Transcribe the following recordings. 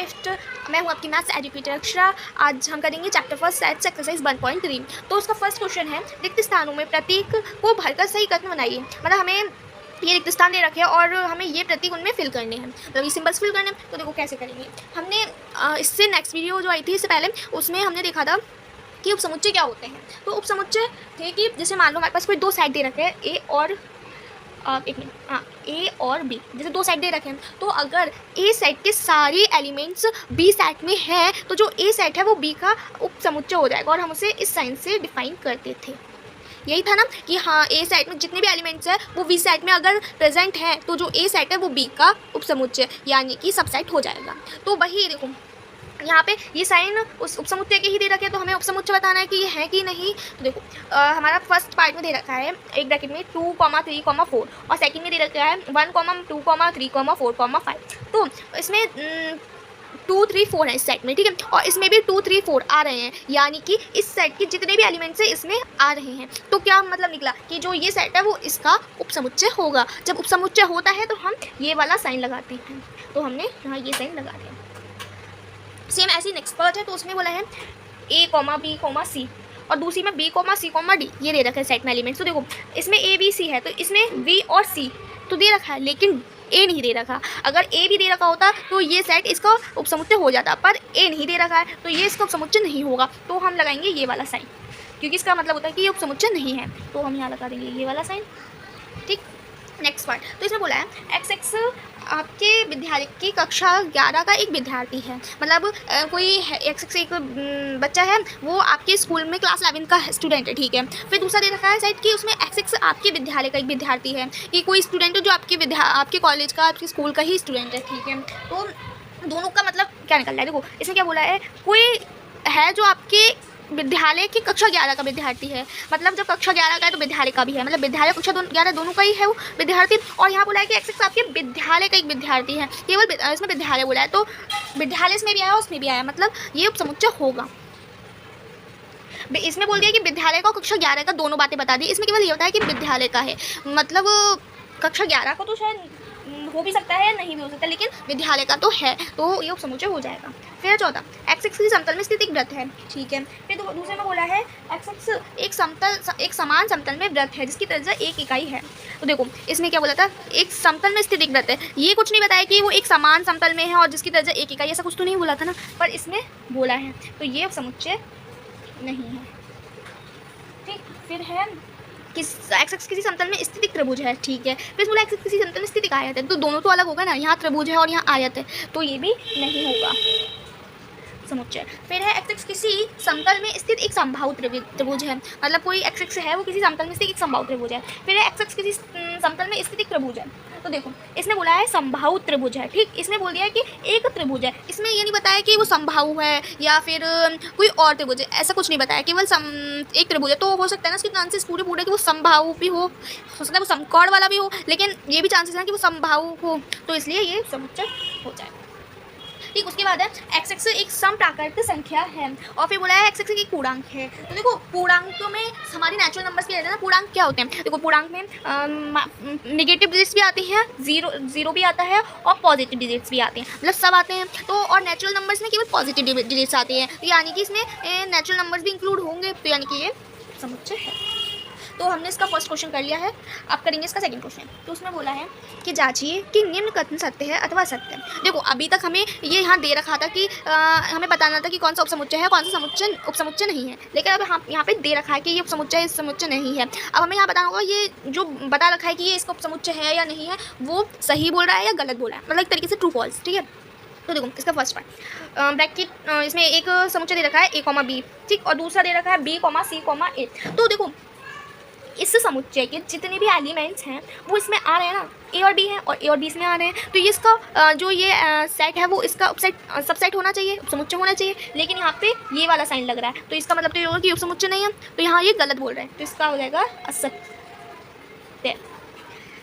Fifth. मैं हूँ आपकी मैथ्स एजुकेटर अक्षरा। आज हम करेंगे चैप्टर फर्स्ट सेट्स एक्सरसाइज 1.3। तो उसका फर्स्ट क्वेश्चन है, रिक्त स्थानों में प्रतीक को भरकर सही कथन बनाइए। मतलब हमें ये रिक्त स्थान दे रखे हैं और हमें ये प्रतीक उनमें फिल करने हैं, मतलब ये सिंबल्स फिल करने हैं। तो देखो कैसे करेंगे। हमने इससे नेक्स्ट वीडियो जो आई थी इससे पहले, उसमें हमने देखा था कि उपसमुच्चय क्या होते हैं। तो उपसमुच्चय थे कि जैसे मान लो हमारे पास कोई दो साइड दे रखे हैं, ए और एक मिनट, हाँ, ए और बी, जैसे दो सेट दे रखे हैं। तो अगर ए सेट के सारे एलिमेंट्स बी सेट में हैं तो जो ए सेट है वो बी का उपसमुच्चय हो जाएगा, और हम उसे इस साइन से डिफाइन करते थे। यही था ना कि हाँ, ए सेट में जितने भी एलिमेंट्स हैं वो बी सेट में अगर प्रेजेंट हैं तो जो ए सेट है वो बी का उपसमुच्चय यानी कि सबसेट हो जाएगा। तो वही देखो यहाँ पे ये साइन उस उपसमुच्चय के ही दे रखे हैं, तो हमें उपसमुच्चय बताना है कि ये है कि नहीं। तो देखो हमारा फर्स्ट पार्ट में दे रखा है एक ब्रैकेट में 2, 3, 4 और सेकंड में दे रखा है 1, 2, 3, 4, 5। तो इसमें 2, 3, 4 है इस सेट में, ठीक है, और इसमें भी 2, 3, 4 आ रहे हैं, यानी कि इस सेट के जितने भी एलिमेंट्स हैं इसमें आ रहे हैं। तो क्या मतलब निकला कि जो ये सेट है वो इसका उपसमुच्चय होगा। जब उपसमुच्चय होता है तो हम ये वाला साइन लगाते हैं, तो हमने यहाँ ये साइन लगा दिया। सेम ऐसी नेक्स्ट पार्ट है, तो उसमें बोला है ए, बी, सी, और दूसरी में बी, सी, डी ये दे रखा है सेट में एलिमेंट्स। तो देखो इसमें ए, बी, सी है, तो इसमें बी और सी तो दे रखा है, लेकिन ए नहीं दे रखा। अगर ए भी दे रखा होता तो ये सेट इसका उपसमुच्चय हो जाता, पर ए नहीं दे रखा है तो ये इसका उपसमुच्चय नहीं होगा। तो हम लगाएंगे ये वाला साइन, क्योंकि इसका मतलब होता है कि ये उपसमुच्चय नहीं है, तो हम यहाँ लगा देंगे ये वाला साइन, ठीक। नेक्स्ट पार्ट, तो इसमें बोला है एक्स आपके विद्यालय की कक्षा 11 का एक विद्यार्थी है। मतलब कोई एक्स एक बच्चा है, वो आपके स्कूल में क्लास 11 का स्टूडेंट है, ठीक है। फिर दूसरा दे रखा है साइड कि उसमें एक्स आपके विद्यालय का एक विद्यार्थी है, कि कोई स्टूडेंट है जो आपके कॉलेज का, आपके स्कूल का ही स्टूडेंट है, ठीक है। तो दोनों का मतलब क्या निकल रहा है, देखो इसमें क्या बोला है, कोई है जो आपके विद्यालय की कक्षा 11 का विद्यार्थी है। मतलब जब कक्षा 11 का है तो विद्यालय का भी है, मतलब विद्यालय कक्षा 11 दोनों का ही है वो विद्यार्थी। और यहाँ बोला है कि एक्स आपके विद्यालय का एक विद्यार्थी है, केवल इसमें विद्यालय बोला है, तो विद्यालय इसमें भी आया उसमें भी आया, मतलब ये उपसमुच्चय होगा। इसमें बोल दिया कि विद्यालय का कक्षा 11 का, दोनों बातें बता दी। इसमें केवल ये होता है कि विद्यालय का है, मतलब कक्षा 11 का तो शायद हो भी सकता है या नहीं भी हो सकता, लेकिन विद्यालय का तो है, तो ये उपसमुच्चय हो जाएगा। फिर चौथा, एक्स की समतल में स्थित एक वृत्त है, ठीक है। फिर दूसरे में बोला है एक्स एक समान समतल में वृत्त है जिसकी त्रिज्या 1 इकाई है। तो देखो इसमें क्या बोला था, एक समतल में स्थित एक वृत्त है, ये कुछ नहीं बताया कि वो एक समान समतल में है और जिसकी त्रिज्या 1 इकाई, ऐसा कुछ तो नहीं बोला था ना, पर इसमें बोला है, तो ये उपसमुच्चय नहीं है, ठीक। फिर है कि एक्स किसी समतल में स्थित एक त्रिभुज है, ठीक है। फिर बोला एक्स किसी समतल में स्थित एक आयत है, तो दोनों तो अलग होगा ना, यहाँ त्रिभुज है और यहाँ आयत है, तो ये भी नहीं होगा समुच्चय। फिर है एक्स किसी समतल में स्थित एक समबाहु त्रिभुज है, मतलब कोई एक्स है वो किसी समतल में स्थित एक समबाहु त्रिभुज है। फिर है एक्स किसी समतल में स्थित एक त्रिभुज है, तो देखो इसमें बोला है समबाहु त्रिभुज है, ठीक। इसमें बोल दिया है कि एक त्रिभुज है, इसमें ये नहीं बताया कि वो समबाहु है या फिर कोई और त्रिभुज है, ऐसा कुछ नहीं बताया, केवल एक त्रिभुज है। तो हो सकता है ना इसके चांसेस पूरे कि वो समबाहु भी हो सकता है वो समकोण वाला भी हो, लेकिन ये भी चांसेस हैं कि वो समबाहु हो, तो इसलिए ये समुच्चय हो जाएगा, ठीक। उसके बाद है एक्स एक समप्राकृत संख्या है, और फिर बोला है एक्स एक पूर्णांक है। तो देखो पूर्णांक में हमारी नेचुरल नंबर्स भी रहते हैं ना, पूर्णांक क्या होते हैं, देखो पूर्णांक में नेगेटिव डिजिट्स भी आती हैं, जीरो भी आता है और पॉजिटिव डिजिट्स भी आते हैं, मतलब सब आते हैं। तो और नेचुरल नंबर्स में केवल पॉजिटिव डिजिट्स आती हैं, यानी कि इसमें नेचुरल नंबर्स भी इंक्लूड होंगे, तो यानी कि ये समुच्चय है। तो हमने इसका फर्स्ट क्वेश्चन कर लिया है, अब करेंगे इसका सेकंड क्वेश्चन। तो उसमें बोला है कि जांचिए कि निम्न कथन सत्य है अथवा असत्य। देखो अभी तक हमें ये यहाँ दे रखा था कि हमें बताना था कि कौन सा उपसमुच्चय है, कौन सा उपसमुच्चय नहीं है, लेकिन अब यहाँ पे दे रखा है कि ये उपसमुच्चय इस समुच्चय नहीं है। अब हमें यहाँ बताना होगा ये जो बता रखा है कि ये इसका उपसमुच्चय है या नहीं है, वो सही बोल रहा है या गलत बोल रहा है, मतलब एक तरीके से ट्रू फॉल्स, ठीक है। तो देखो इसका फर्स्ट पार्ट ब्रैकेट, इसमें एक समुच्चय दे रखा है ए, बी, ठीक, और दूसरा दे रखा है बी, सी, ए। तो देखो इस समुच्चय के जितने भी एलिमेंट्स हैं वो इसमें आ रहे हैं ना, ए और बी हैं और ए और बी इसमें आ रहे हैं, तो ये इसका जो ये सेट है वो इसका सबसेट होना चाहिए, उपसमुच्चय होना चाहिए, लेकिन यहाँ पे ये वाला साइन लग रहा है, तो इसका मतलब तो ये होगा कि उपसमुच्चय नहीं है, तो यहाँ ये गलत बोल रहे हैं, तो इसका हो जाएगा असत्य,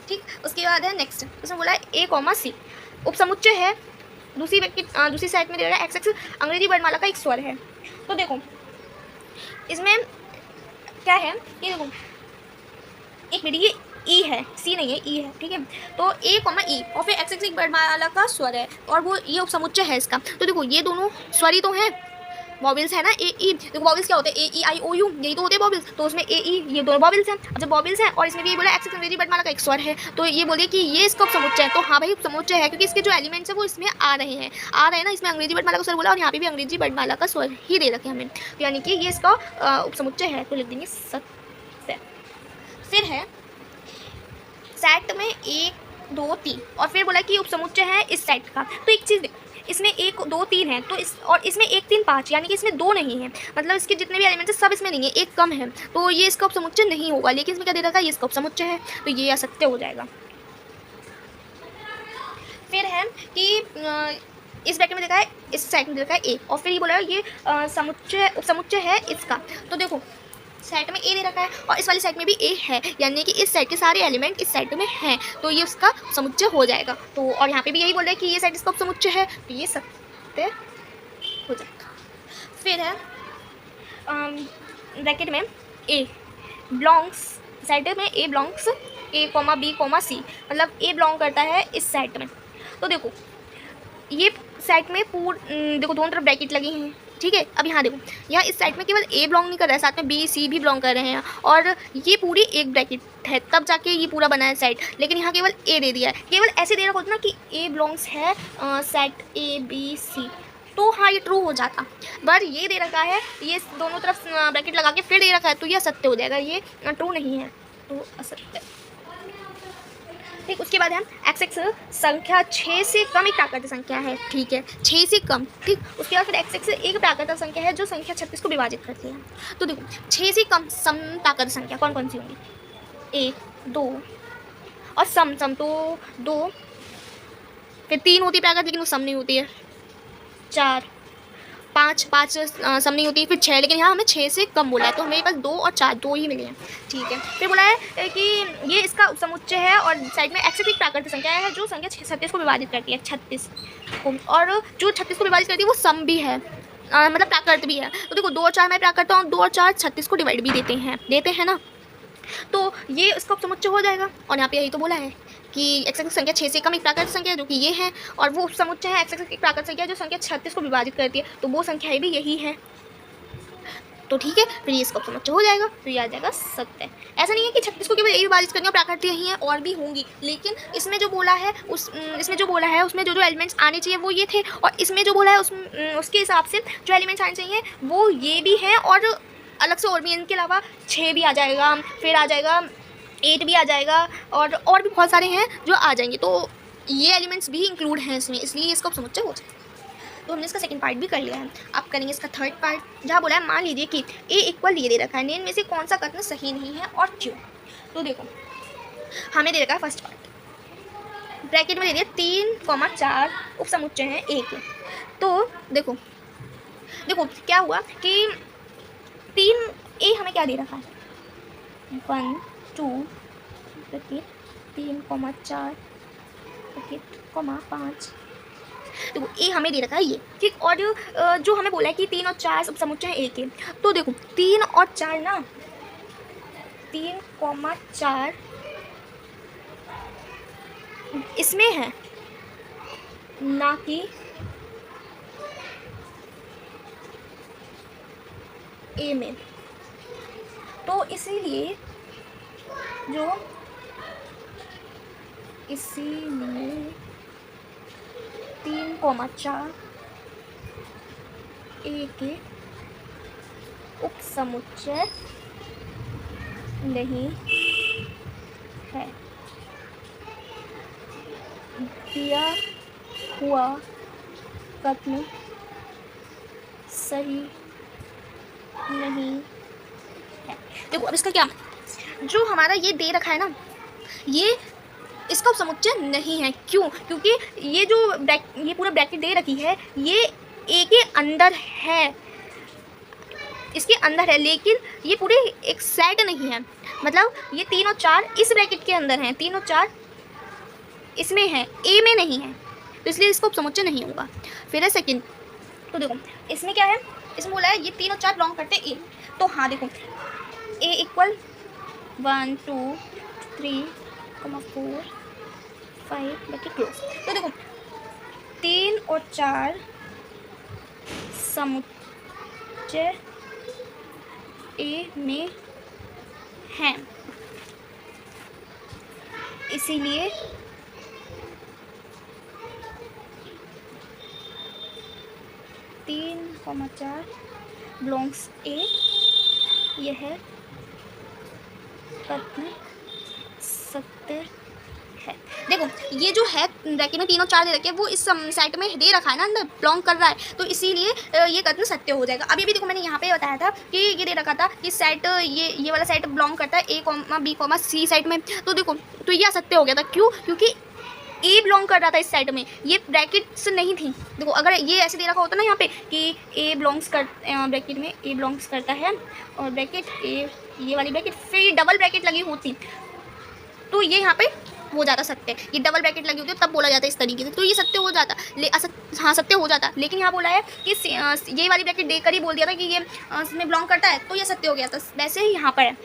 ठीक। उसके बाद है नेक्स्ट, उसमें बोला है ए, सी उपसमुच्चय है, दूसरी साइड में दे रहा है एक्स अंग्रेजी वर्णमाला का एक स्वर है। तो देखो इसमें क्या है, ये देखो एक मिनट, ये ई है, सी नहीं है, ई है, ठीक है। तो ए कॉमा ई और फिर एक्स एक वर्णमाला का स्वर है और वो ये उपसमुच्चय है इसका। तो देखो ये दोनों स्वर ही तो हैं, वॉवेल्स है ना, ए ई। देखो वॉवेल्स क्या होते हैं, ए ई आई ओ यू, यही तो होते हैं वॉवेल्स। तो उसमें ए ई ये दोनों वॉवेल्स हैं। अब जब वॉवेल्स हैं और इसमें भी ये बोला एक्स अंग्रेजी वर्णमाला का एक स्वर है, तो ये बोलिए कि ये इसका उपसमुच्चय है। तो हाँ भाई उपसमुच्चय है, क्योंकि इसके जो एलिमेंट्स है वो इसमें आ रहे हैं ना। इसमें अंग्रेजी वर्णमाला का स्वर बोला और यहाँ पे भी अंग्रेजी वर्णमाला का स्वर ही दे रखे हमें, यानी कि ये इसका उपसमुच्चय है। तो लिख देंगे सत्य। फिर है सेट में 1 2 3 और फिर बोला कि उपसमुच्चय है इस सेट का। तो एक चीज़ देखो, इसमें 1 2 3 है, तो इस और इसमें 1 3 5, यानी कि इसमें 2 नहीं है, मतलब इसके जितने भी एलिमेंट्स हैं सब इसमें नहीं है, एक कम है, तो ये इसका उपसमुच्चय नहीं होगा। लेकिन इसमें क्या दे रखा है, ये इसका उपसमुच्चय है, तो ये असत्य हो जाएगा। फिर है कि इस ब्रैकेट में देखा है, इस सेट में देखा है ए और फिर ये बोला ये उपसमुच्चय है इसका। तो देखो सेट में ए दे रखा है और इस वाली सेट में भी ए है, यानी कि इस सेट के सारे एलिमेंट इस सेट में हैं, तो ये उसका समुच्चय हो जाएगा। तो और यहाँ पे भी यही बोल रहा है कि ये सेट इसका समुच्चय है, तो ये सत्य हो जाएगा। फिर है ब्रैकेट में ए बिलोंग्स, सेट में ए बिलोंग्स ए कॉमा बी कॉमा सी, मतलब ए बिलोंग करता है इस सेट में। तो देखो ये सेट में देखो दोनों तरफ ब्रैकेट लगी हैं, ठीक है। अब यहाँ देखो, यहाँ इस साइड में केवल ए बिलोंग नहीं कर रहा है, साथ में बी सी भी बिलोंग कर रहे हैं और ये पूरी एक ब्रैकेट है, तब जाके ये पूरा बना है सेट। लेकिन यहाँ केवल ए दे दिया है, केवल ऐसे दे रखा होता ना कि ए बिलोंग्स है सेट ए बी सी, तो हाँ ये ट्रू हो जाता। पर ये दे रखा है, ये दोनों तरफ ब्रैकेट लगा के फिर दे रखा है, तो ये असत्य हो जाएगा, ये ट्रू नहीं है, तो असत्य। ठीक, उसके बाद है एक्स एक्स संख्या 6 से कम एक प्राकृतिक संख्या है, ठीक है, 6 से कम, ठीक। उसके बाद फिर एक्स एक्स एक प्राकृतिक संख्या है जो संख्या 36 को विभाजित करती है। तो देखो 6 से कम सम प्राकृतिक संख्या कौन कौन सी होंगी, 1 2 और सम तो 2, फिर 3 होती है प्राकृतिक लेकिन वो सम नहीं होती है, 4 5 सम नहीं होती, फिर 6, लेकिन यहाँ हमें 6 से कम बोला है, तो हमें बस 2 और 4 2 ही मिले हैं, ठीक है। फिर बोला है कि ये इसका समुच्चय है और साइड में एक्स एक प्राकृतिक संख्या है जो संख्या 36 को विभाजित करती है, 36 को, और जो 36 को विभाजित करती है वो सम भी है, मतलब प्राकृत भी है। तो देखो 2 और 4 में प्राकृत और 2 और 4 36 को डिवाइड भी देते हैं ना, तो ये इसका उपसमुच्चय हो जाएगा। और यहाँ पे यही तो बोला है कि एक्स एक्स संख्या 6 से कम एक प्राकृतिक संख्या है जो कि ये है, और वो उपसमुच्चय है एक्स एक्स एक प्राकृतिक संख्या जो संख्या 36 को विभाजित करती है, तो वो संख्याएं भी यही है, तो ठीक है। फिर ये इसका उपसमुच्चय हो जाएगा, तो ये आ जाएगा सत्य। ऐसा नहीं है कि 36 को केवल यही विभाजित करनी है, प्राकृतिक यही है और भी होंगी, लेकिन इसमें जो बोला है उसमें जो एलिमेंट्स आने चाहिए वो ये थे, और इसमें जो बोला है उसके हिसाब से जो एलिमेंट्स आने चाहिए वो ये भी हैं, और अलग से और भी इनके अलावा 6 भी आ जाएगा, फिर आ जाएगा 8 भी आ जाएगा, और भी बहुत सारे हैं जो आ जाएंगे, तो ये एलिमेंट्स भी इंक्लूड हैं इसमें, इसलिए इसका समुच्चय हो जाएगा। तो हमने इसका सेकंड पार्ट भी कर लिया है। अब करेंगे इसका थर्ड पार्ट, जहाँ बोला है मान लीजिए कि ए इक्वल ये दे रखा है, इनमें से कौन सा कथन सही नहीं है और क्यों। तो देखो हमें दे रखा है फर्स्ट पार्ट, ब्रैकेट में दे दिया 3,4 उपसमुच्चय हैं ए के। तो देखो क्या हुआ कि 3 ए हमें क्या दे रखा है, 1 2 3,4 5, देखो ए हमें दे रखा है ये, ठीक। और जो हमें बोला है कि 3 और 4 उपसमुच्चय हैं ए के, तो देखो 3 और 4 ना, 3,4 इसमें है ना कि ए में, तो इसीलिए इसीलिए 3,4 ए के उपसमुच्चय नहीं है, दिया हुआ कथन सही नहीं है। देखो अब इसका क्या, जो हमारा ये दे रखा है ना, ये इसका समुच्चय नहीं है, क्यों, क्योंकि ये पूरा ब्रैकेट दे रखी है ये ए के अंदर है, इसके अंदर है, लेकिन ये पूरे एक सेट नहीं है, मतलब ये 3 और 4 इस ब्रैकेट के अंदर हैं, 3 और 4 इसमें है, ए में नहीं है, तो इसलिए इसका उपसमुच्चय नहीं होगा। फिर है सेकंड, तो देखो इसमें क्या है, इसमें बोला है ये 3 और 4 बिलोंग करते ए, तो हाँ देखो ए इक्वल 1 2 3,4 5 ब्रैकेट क्लोज। तो देखो 3 और 4 समुच्चय ए में हैं, इसीलिए 3,4 बिलोंग्स ए, यह कथन सत्य है। देखो ये जो है ब्रैकेट में 3 और 4 दे रखे हैं, वो इस सेट में दे रखा है ना, अंदर बिलोंग कर रहा है, तो इसीलिए ये कथन सत्य हो जाएगा। अभी भी देखो मैंने यहाँ पे बताया था कि ये दे रखा था कि सेट ये वाला सेट बिलोंग करता है ए कॉमा बी कॉमा सी सेट में, तो देखो तो ये असत्य हो गया था। क्यों? क्योंकि ए बिलोंग कर रहा था इस सेट में, ये ब्रैकेट्स नहीं थी। देखो अगर ये ऐसे दे रखा होता ना यहाँ पे कि ए बिलोंग्स कर ब्रैकेट में ए बिलोंग्स करता है और ब्रैकेट ए, ये वाली ब्रैकेट फिर डबल ब्रैकेट लगी होती, तो ये यहाँ पे हो जाता सत्य। ये डबल ब्रैकेट लगी होती है तब बोला जाता है इस तरीके से, तो ये सत्य हो जाता। हाँ सत्य हो जाता, लेकिन यहाँ बोला है कि ये वाली ब्रैकेट देकर ही बोल दिया था कि ये इसमें बिलोंग करता है, तो ये सत्य हो गया था। वैसे ही यहाँ पर है,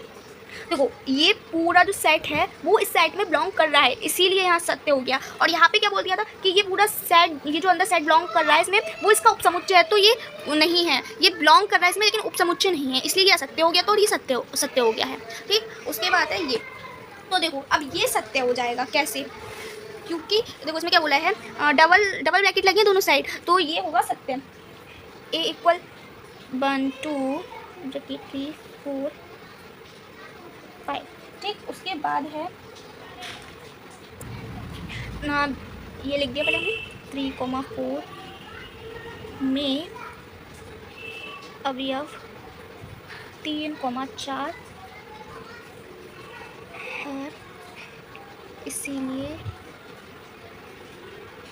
देखो ये पूरा जो सेट है वो इस सेट में बिलोंग कर रहा है, इसीलिए यहाँ सत्य हो गया। और यहाँ पे क्या बोल दिया था कि ये पूरा सेट, ये जो अंदर सेट बिलोंग कर रहा है इसमें, वो इसका उपसमुच्चय है, तो ये नहीं है, ये बिलोंग कर रहा है इसमें लेकिन उपसमुच्चय नहीं है, इसलिए ये असत्य हो गया। तो ये सत्य हो गया है। ठीक, उसके बाद है ये, तो देखो अब ये सत्य हो जाएगा कैसे, क्योंकि देखो इसमें क्या बोला है, डबल ब्रैकेट लगी है दोनों साइड, तो ये होगा सत्य। ए इक्वल 1 2 3 4 5। ठीक, उसके बाद है ना, ये लिख दिया पहले हमने 3,4 में अवयव 3,4 है, इसीलिए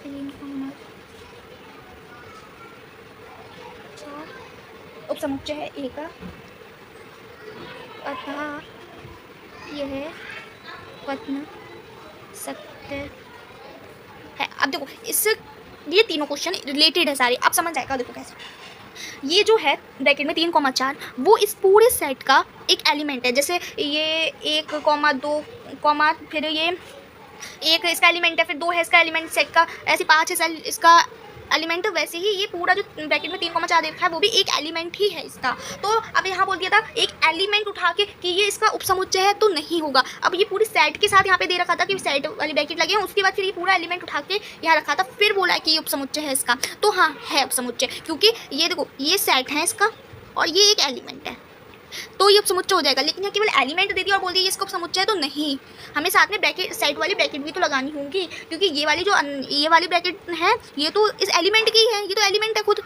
3,4 उपसमुच्चय है ए का, अतः यह कथन सत्य है। अब देखो ये तीनों क्वेश्चन रिलेटेड है सारे, अब समझ आएगा। देखो कैसे, ये जो है ब्रैकेट में 3,4 वो इस पूरे सेट का एक एलिमेंट है। जैसे ये 1,2, फिर ये 1 इसका एलिमेंट है, फिर 2 है इसका एलिमेंट सेट का, ऐसे 5 है इसका एलिमेंट, वैसे ही ये पूरा जो ब्रैकेट में 3,4 देखा है वो भी एक एलिमेंट ही है इसका। तो अब यहाँ बोल दिया था एक एलिमेंट उठा के कि ये इसका उपसमुच्चय है, तो नहीं होगा। अब ये पूरी सेट के साथ यहाँ पे दे रखा था कि सेट वाली ब्रैकेट लगे हैं, उसके बाद फिर ये पूरा एलिमेंट उठा के यहाँ रखा था, फिर बोला है कि ये उपसमुच्चय है इसका, तो हाँ है उपसमुच्चय, क्योंकि ये देखो ये सेट है इसका और ये एक एलिमेंट है, तो ये उपसमुच्चय हो जाएगा। लेकिन यहाँ केवल एलिमेंट दे दिया और बोल दिया ये इसका उपसमुच्चय है, तो नहीं, हमें साथ में ब्रैकेट सेट वाली ब्रैकेट भी तो लगानी होंगी, क्योंकि ये वाली ब्रैकेट है ये तो इस एलिमेंट की है, ये तो एलिमेंट है खुद,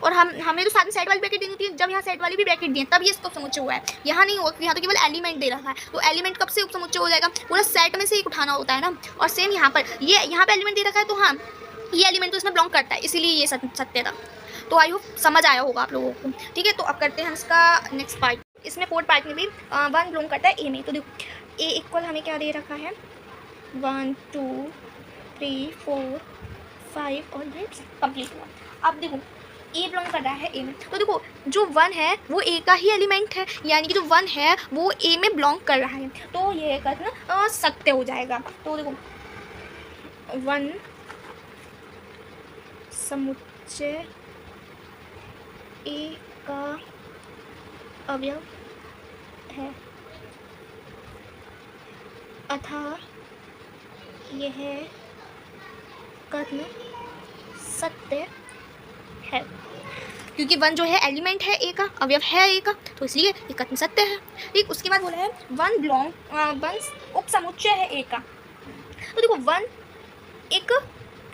और हमें तो साथ में सेट वाली ब्रैकेट देनी थी। जब यहाँ सेट वाली भी ब्रैकेट दी है तब ये इसका उपसमुच्चय हुआ है, यहाँ नहीं हुआ, यहाँ तो केवल एलिमेंट दे रखा है, तो एलिमेंट कब से उपसमुच्चय हो जाएगा, पूरा सेट में से एक उठाना होता है ना। और सेम यहाँ पर यहाँ पे एलिमेंट दे रखा है, तो हाँ ये एलिमेंट तो इसमें बिलोंग करता है, इसीलिए ये सत्य था। तो आई होप समझ आया होगा आप लोगों को। ठीक है, तो अब करते हैं इसका नेक्स्ट पार्ट। इसमें 4th पार्ट में भी 1 बिलोंग करता है ए में, तो देखो ए इक्वल हमें क्या दे रखा है 1 2 3 4 5 और ये कंप्लीट हुआ। अब देखो ए बिलोंग कर रहा है ए में, तो देखो जो 1 है वो ए का ही एलिमेंट है, यानी कि जो 1 है वो ए में बिलोंग कर रहा है, तो ये कथन सत्य हो जाएगा। तो देखो 1 समुच्चय ए का अवयव है, अतः यह कथन सत्य है। क्योंकि 1 जो है एलिमेंट है ए का, अवयव है ए का, तो इसलिए ये कथन सत्य है। ठीक, उसके बाद बोला है 1 उपसमुच्चय है ए का, तो देखो 1 एक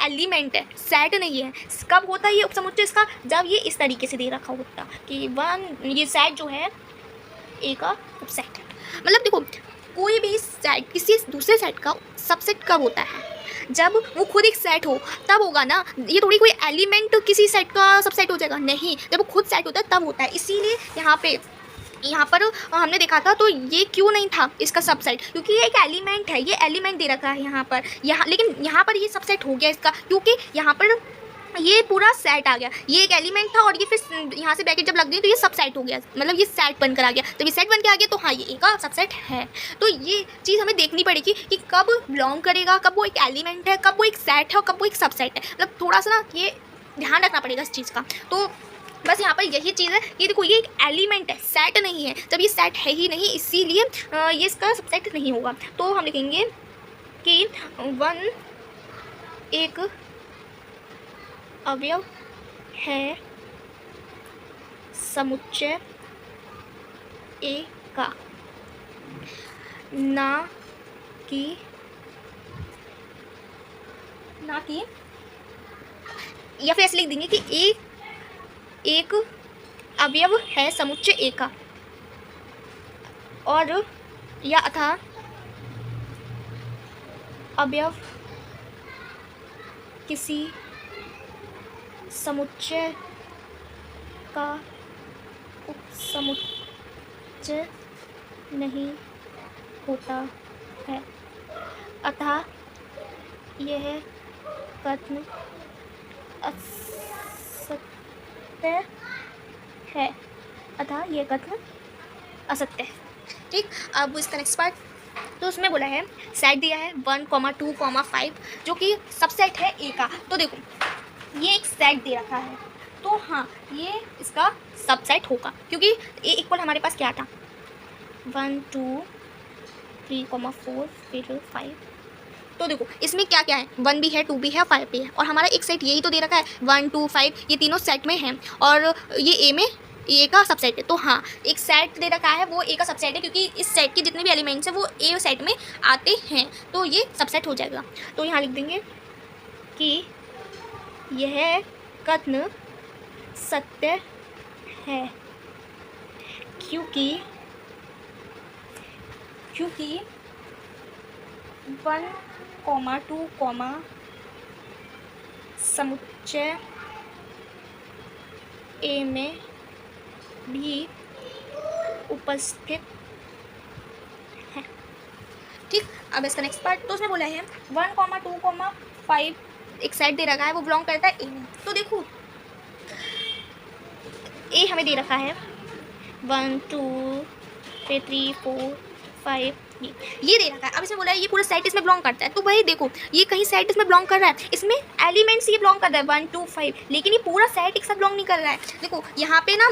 एलिमेंट है, सेट नहीं है। कब होता है ये उपसमुच्चय इसका, जब ये इस तरीके से दे रखा होता कि 1 ये सेट जो है ए का उपसेट है। मतलब देखो कोई भी सेट किसी दूसरे सेट का सबसेट कब होता है, जब वो खुद एक सेट हो तब होगा ना। ये थोड़ी कोई एलिमेंट किसी सेट का सबसेट हो जाएगा, नहीं, जब वो खुद सेट होता है तब होता है। इसीलिए यहाँ पर हमने देखा था, तो ये क्यों नहीं था इसका सबसेट, क्योंकि ये एक एलिमेंट है, ये एलिमेंट दे रखा है यहाँ पर, लेकिन यहाँ पर ये सबसेट हो गया इसका, क्योंकि यहाँ पर ये पूरा सेट आ गया, ये एक एलिमेंट था और ये फिर यहाँ से ब्रैकेट जब लग गई तो ये सब सेट हो गया, मतलब ये सेट बनकर आ गया। जब ये सेट बन के आ गया तो हाँ ये ए का सबसेट है। तो ये चीज़ हमें देखनी पड़ेगी कि कब बिलोंग करेगा, कब वो एक एलिमेंट है, कब वो एक सेट है और कब वो एक सबसेट है। मतलब थोड़ा सा ना ये ध्यान रखना पड़ेगा इस चीज़ का। तो बस यहाँ पर यही चीज़ है, ये देखो ये एक एलिमेंट है, सेट नहीं है। जब ये सेट है ही नहीं इसीलिए ये इसका सबसेट नहीं होगा। तो हम लिखेंगे कि वन एक अवयव है समुच्चय ए का, ना कि या फिर ऐसे लिख देंगे कि एक अवयव है समुच्चय ए का, और या अथा अवयव किसी समुच्चय का उपसमुच्चय नहीं होता है, अतः यह कथन असत्य है, अतः यह कथन असत्य है। ठीक, अब इसका नेक्स्ट पार्ट, तो उसमें बोला है सेट दिया है 1, 2, 5 जो कि सबसेट है ए का। तो देखो ये एक सेट दे रखा है, तो हाँ ये इसका सबसेट होगा, क्योंकि ए इक्वल हमारे पास क्या था 1, 2, 3, 4 फिर 5। तो देखो इसमें क्या क्या है, 1 भी है, 2 भी है, 5 भी है, और हमारा एक सेट यही तो दे रखा है 1, 2, 5 ये तीनों सेट में हैं, और ये ए में ए का सबसेट है। तो हाँ एक सेट दे रखा है वो ए का सबसेट है, क्योंकि इस सेट के जितने भी एलिमेंट्स हैं वो ए सेट में आते हैं, तो ये सबसेट हो जाएगा। तो यहाँ लिख देंगे कि यह कथन सत्य है, क्योंकि 1, 2, समुच्चय ए में भी उपस्थित है। ठीक, अब इसका नेक्स्ट पार्ट, तो उसमें बोला है 1, 2, 5 एक सेट दे रखा है, वो बिलोंग करता है ए में। तो देखो ए हमें दे रखा है 1, 2 फिर 3, 4, 5 ये दे रखा है। अब इसमें बोला है ये पूरा सेट इसमें बिलोंग करता है, तो भाई देखो ये कहीं सेट इसमें बिलोंग कर रहा है, इसमें एलिमेंट्स ये बिलोंग कर रहा है 1, 2, 5, लेकिन ये पूरा सेट एक साथ बिलोंग नहीं कर रहा है। देखो यहाँ पे ना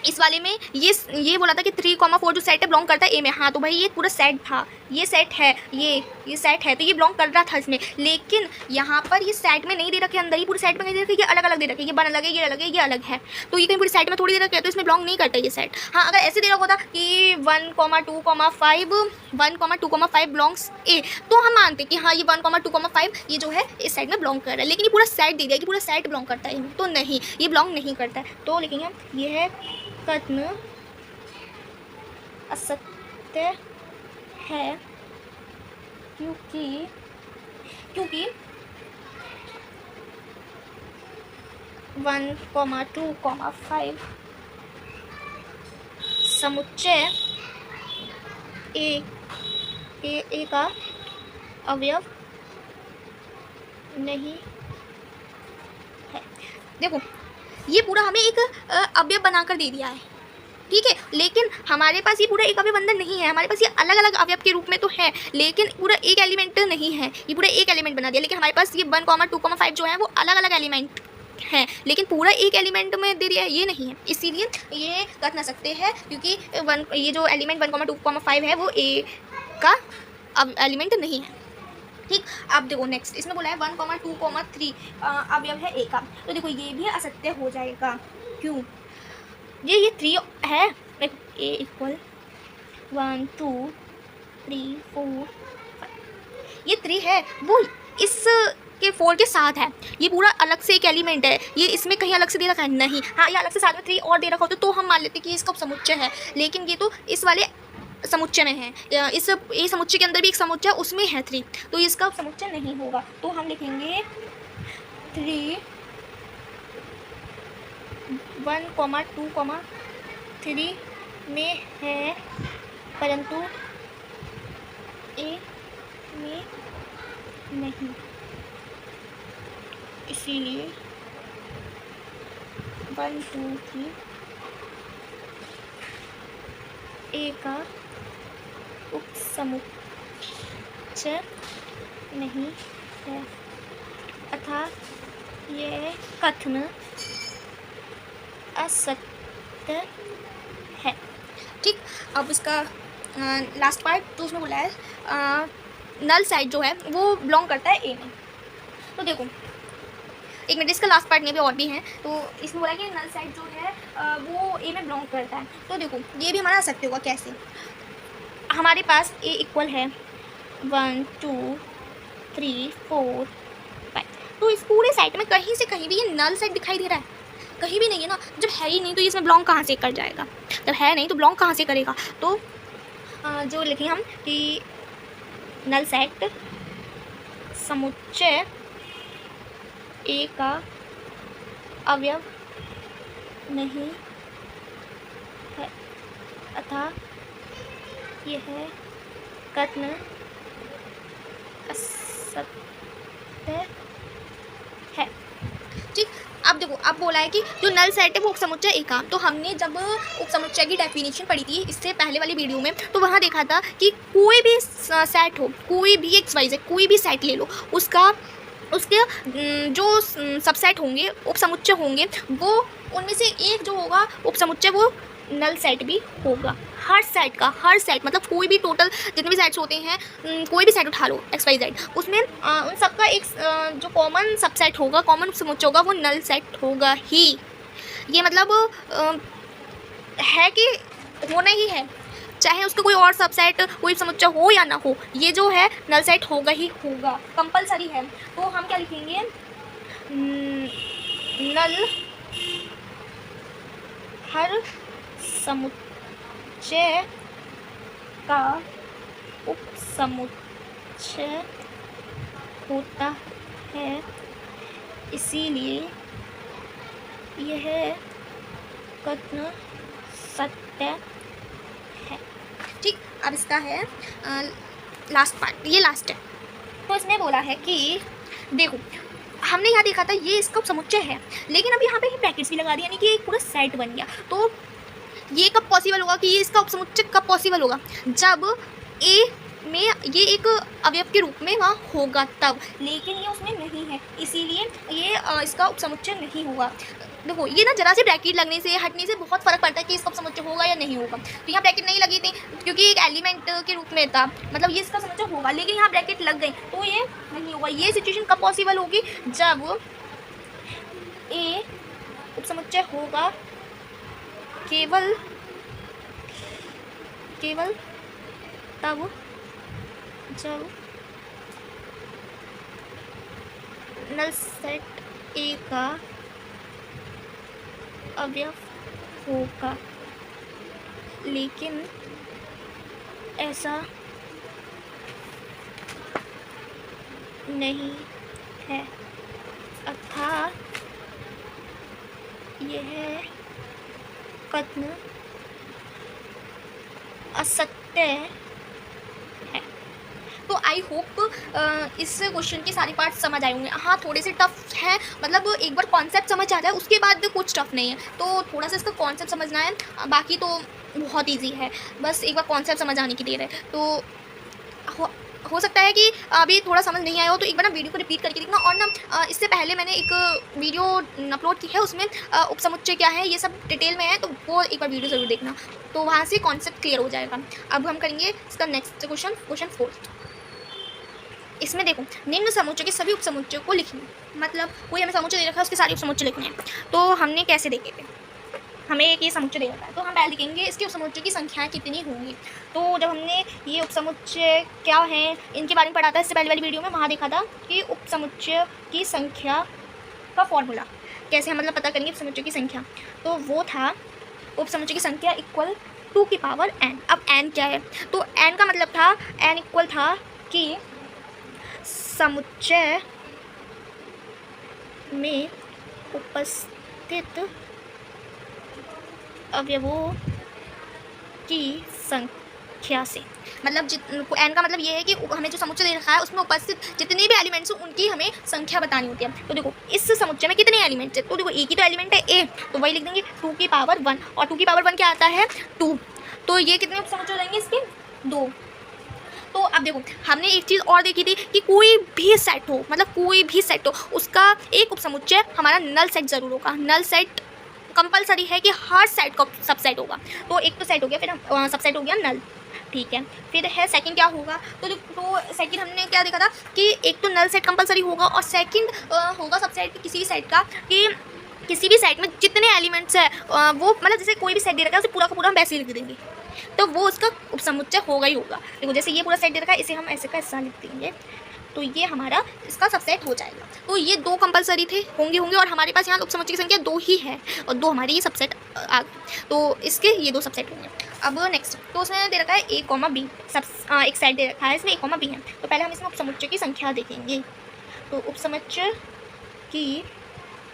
इस वाले में ये बोला था कि 3, 4 जो सेट है बिलोंग करता है ए में। हाँ तो भाई ये पूरा सेट था, ये सेट है, ये सेट है, तो ये बिलोंग कर रहा था इसमें, लेकिन यहाँ पर ये सेट में नहीं दे रखे, अंदर ही पूरे सेट में नहीं दे रखे, ये अलग अलग दे रखे, ये 1 अलग है, ये अलग है, ये अलग है, तो ये कहीं पूरे सेट में थोड़ी दे रखे, तो इसमें बिलोंग नहीं करता ये सेट। हाँ अगर ऐसे दे रखा होता कि 1, 2, 5 बिलोंग्स ए, तो हम मानते कि हाँ ये 1, 2, 5 ये जो है इस सेट में बिलोंग कर रहा है, लेकिन ये पूरा सेट दे दिया कि पूरा सेट बिलोंग करता है, तो नहीं ये बिलोंग नहीं करता है। तो लिखेंगे हम यह कथन असत्य है, क्योंकि 1, 2, 5 समुच्चय ए का अवयव नहीं है। देखो ये पूरा हमें एक अवयव बनाकर दे दिया है, ठीक है, लेकिन हमारे पास ये पूरा एक अवयव अंदर नहीं है, हमारे पास ये अलग अलग अवयव के रूप में तो है, लेकिन पूरा एक एलिमेंट नहीं है, ये पूरा एक एलिमेंट बना दिया, लेकिन हमारे पास ये 1, 2, 5 जो है वो अलग अलग एलिमेंट हैं, लेकिन पूरा एक एलिमेंट में दे दिया है, ये नहीं है, इसीलिए ये कर ना सकते हैं, क्योंकि ये जो एलिमेंट 1, 2, 5 है वो ए का अब एलिमेंट नहीं है। ठीक, अब देखो नेक्स्ट इसमें बोला है 1, 2, 3 अवयव है ए का, तो देखो ये भी असत्य हो जाएगा। क्यों, ये 3 है, ए इक्वल 1, 2, 3, 4, 5 ये 3 है, वो इस के 4 के साथ है, ये पूरा अलग से एक एलिमेंट है, ये इसमें कहीं अलग से दे रखा है नहीं। हाँ ये अलग से साथ में 3 और दे रखा होता तो हम मान लेते कि इसका समुच्चय है, लेकिन ये तो इस वाले समुच्चय में है, इस समुच्चय के अंदर भी एक समुच्चय उसमें है 3, तो इसका समुच्चय नहीं होगा। तो हम लिखेंगे 3, 1, 2, 3 में है, परंतु ए में नहीं, इसीलिए 1 2 3 ए का उपसमुच्चय नहीं है, अतः यह कथन असत्य है। ठीक, अब इसका लास्ट पार्ट तो उसमें बोला है नल साइड जो है वो बिलोंग करता है ए में। तो देखो एक मिनट, इसका लास्ट पार्ट में भी और भी है, तो इसमें बोला कि नल साइड जो है वो ए में बिलोंग करता है। तो देखो ये भी हमारा असत्य होगा। कैसे? हमारे पास ए इक्वल है 1 2 3 4 5, तो इस पूरे साइड में कहीं से कहीं भी ये नल साइड दिखाई दे रहा है? कहीं भी नहीं है ना। जब है ही नहीं तो इसमें बिलोंग कहाँ से कर जाएगा? जब है नहीं तो बिलोंग कहाँ से करेगा? तो जो लिखें हम कि नल सेट समुच्चय ए का अवयव नहीं है, अतः यह कथन असत्य है। ठीक, अब देखो अब बोला है कि जो नल सेट है वो उपसमुच्चय ए का। तो हमने जब उपसमुच्चय की डेफिनेशन पढ़ी थी इससे पहले वाली वीडियो में, तो वहाँ देखा था कि कोई भी सेट हो, कोई भी XYZ कोई भी सेट ले लो, उसके जो सबसेट होंगे, उपसमुच्चय होंगे, वो उनमें से एक जो होगा उपसमुच्चय वो नल सेट भी होगा। हर सेट का, हर सेट मतलब कोई भी टोटल जितने भी सेट्स होते हैं, कोई भी सेट उठा लो XYZ, उसमें उन सबका एक जो कॉमन सबसेट होगा, कॉमन उपसमुच्चय होगा, वो नल सेट होगा ही। ये मतलब है कि होना ही है, चाहे उसका कोई और सबसेट कोई समुच्चय हो या ना हो, ये जो है नल सेट होगा ही होगा, कंपलसरी है। तो हम क्या लिखेंगे? नल हर समुच्चय का उपसमुच्चय होता है, इसीलिए यह कथन सत्य है। ठीक, अब इसका है लास्ट पार्ट, ये लास्ट है। तो इसमें बोला है कि देखो हमने यहाँ देखा था ये इसका उपसमुच्चय है, लेकिन अब यहाँ पे ब्रैकेट्स भी लगा दिया, यानी कि एक पूरा सेट बन गया। तो ये कब पॉसिबल होगा कि ये इसका उपसमुच्चय कब पॉसिबल होगा? जब ए में ये एक अवयव के रूप में वहाँ होगा तब, लेकिन ये उसमें नहीं है, इसीलिए ये इसका उपसमुच्चय नहीं होगा। देखो ये ना जरा से ब्रैकेट लगने से, हटने से बहुत फ़र्क पड़ता है कि इसका उपसमुच्चय होगा या नहीं होगा। तो यहाँ ब्रैकेट नहीं लगी थी क्योंकि एक एलिमेंट के रूप में था, मतलब ये इसका समुच्चय होगा, लेकिन यहाँ ब्रैकेट लग गई तो ये नहीं होगा। ये सिचुएशन कब पॉसिबल होगी? जब ए उपसमुच्चय होगा केवल तब जब नल सेट ए का अवयव होगा, लेकिन ऐसा नहीं है, अतः यह कथन असत्य है। तो आई होप इस क्वेश्चन के सारे पार्ट समझ आए होंगे। हाँ थोड़े से टफ है, मतलब एक बार कॉन्सेप्ट समझ आ जाए उसके बाद कुछ टफ नहीं है, तो थोड़ा सा इसका कॉन्सेप्ट समझना है, बाकी तो बहुत इजी है, बस एक बार कॉन्सेप्ट समझ आने की देर है। तो हो सकता है कि अभी थोड़ा समझ नहीं आया हो तो एक बार ना वीडियो को रिपीट करके देखना, और ना इससे पहले मैंने एक वीडियो अपलोड की है, उसमें उपसमुच्चय क्या है ये सब डिटेल में है, तो वो एक बार वीडियो ज़रूर देखना, तो वहाँ से कॉन्सेप्ट क्लियर हो जाएगा। अब हम करेंगे इसका नेक्स्ट क्वेश्चन 4। इसमें देखो निम्न समुच्चय के सभी उपसमुच्चयों को लिखना, मतलब कोई हमें समुच्चय दे रखा है उसके सारे उपसमुच्चय लिखने हैं। तो हमने कैसे देखे थे, हमें एक ये समुच्चय दे रखा है, तो हम पहले लिखेंगे इसके उपसमुच्चय की संख्याएं कितनी होंगी। तो जब हमने ये उपसमुच्चय क्या हैं इनके बारे में पढ़ा था इससे पहले वाली वीडियो में, वहाँ देखा था कि उपसमुच्चय की संख्या का फॉर्मूला कैसे हम मतलब पता करेंगे उपसमुच्चय की संख्या। तो वो था उपसमुच्चय की संख्या इक्वल 2 की पावर n। अब n क्या है? तो n का मतलब था, n इक्वल था कि समुच्चय में उपस्थित अवयवों की संख्या से। मतलब n का मतलब ये है कि हमें जो समुच्चय दे रखा है उसमें उपस्थित जितने भी एलिमेंट्स हैं उनकी हमें संख्या बतानी होती है। तो देखो इस समुच्चय में कितने एलिमेंट्स हैं, तो देखो एक ही तो एलिमेंट है a, तो वही लिख देंगे 2 की पावर 1, और 2 की पावर 1 क्या आता है 2, तो ये कितने उपसमुच्चय हो जाएंगे इसके 2। तो अब देखो हमने एक चीज़ और देखी थी कि कोई भी सेट हो, मतलब कोई भी सेट हो, उसका एक उपसमुच्चय हमारा नल सेट ज़रूर होगा। नल सेट कंपलसरी है कि हर सेट का सबसेट होगा। तो एक तो सेट हो गया, फिर सबसेट हो गया नल, ठीक है। फिर है सेकंड क्या होगा, तो सेकंड हमने क्या देखा था कि एक तो नल सेट कंपलसरी होगा, और सेकंड होगा सबसेट किसी भी सेट का कि किसी भी सेट में जितने एलिमेंट्स है वो मतलब जैसे कोई भी सेट दे रखा है उसे पूरा का पूरा हम वैसे ही लिख देंगे, तो वो उसका उपसमुच्चय होगा ही होगा। देखो जैसे ये पूरा सेट दे रखा है, इसे हम ऐसे का ऐसा लिख देंगे, तो ये हमारा इसका सबसेट हो जाएगा। तो ये 2 कंपलसरी थे, होंगे और हमारे पास यहाँ उपसमुच्चय की संख्या 2 ही है, और 2 हमारे ये सबसेट आ गए, तो इसके ये 2 सबसेट होंगे। अब नेक्स्ट, तो उसने दे रखा है a, b, एक सेट दे रखा है, इसमें a, b है। तो पहले हम इसमें उपसमुच्चय की संख्या देखेंगे। तो उपसमुच्चय की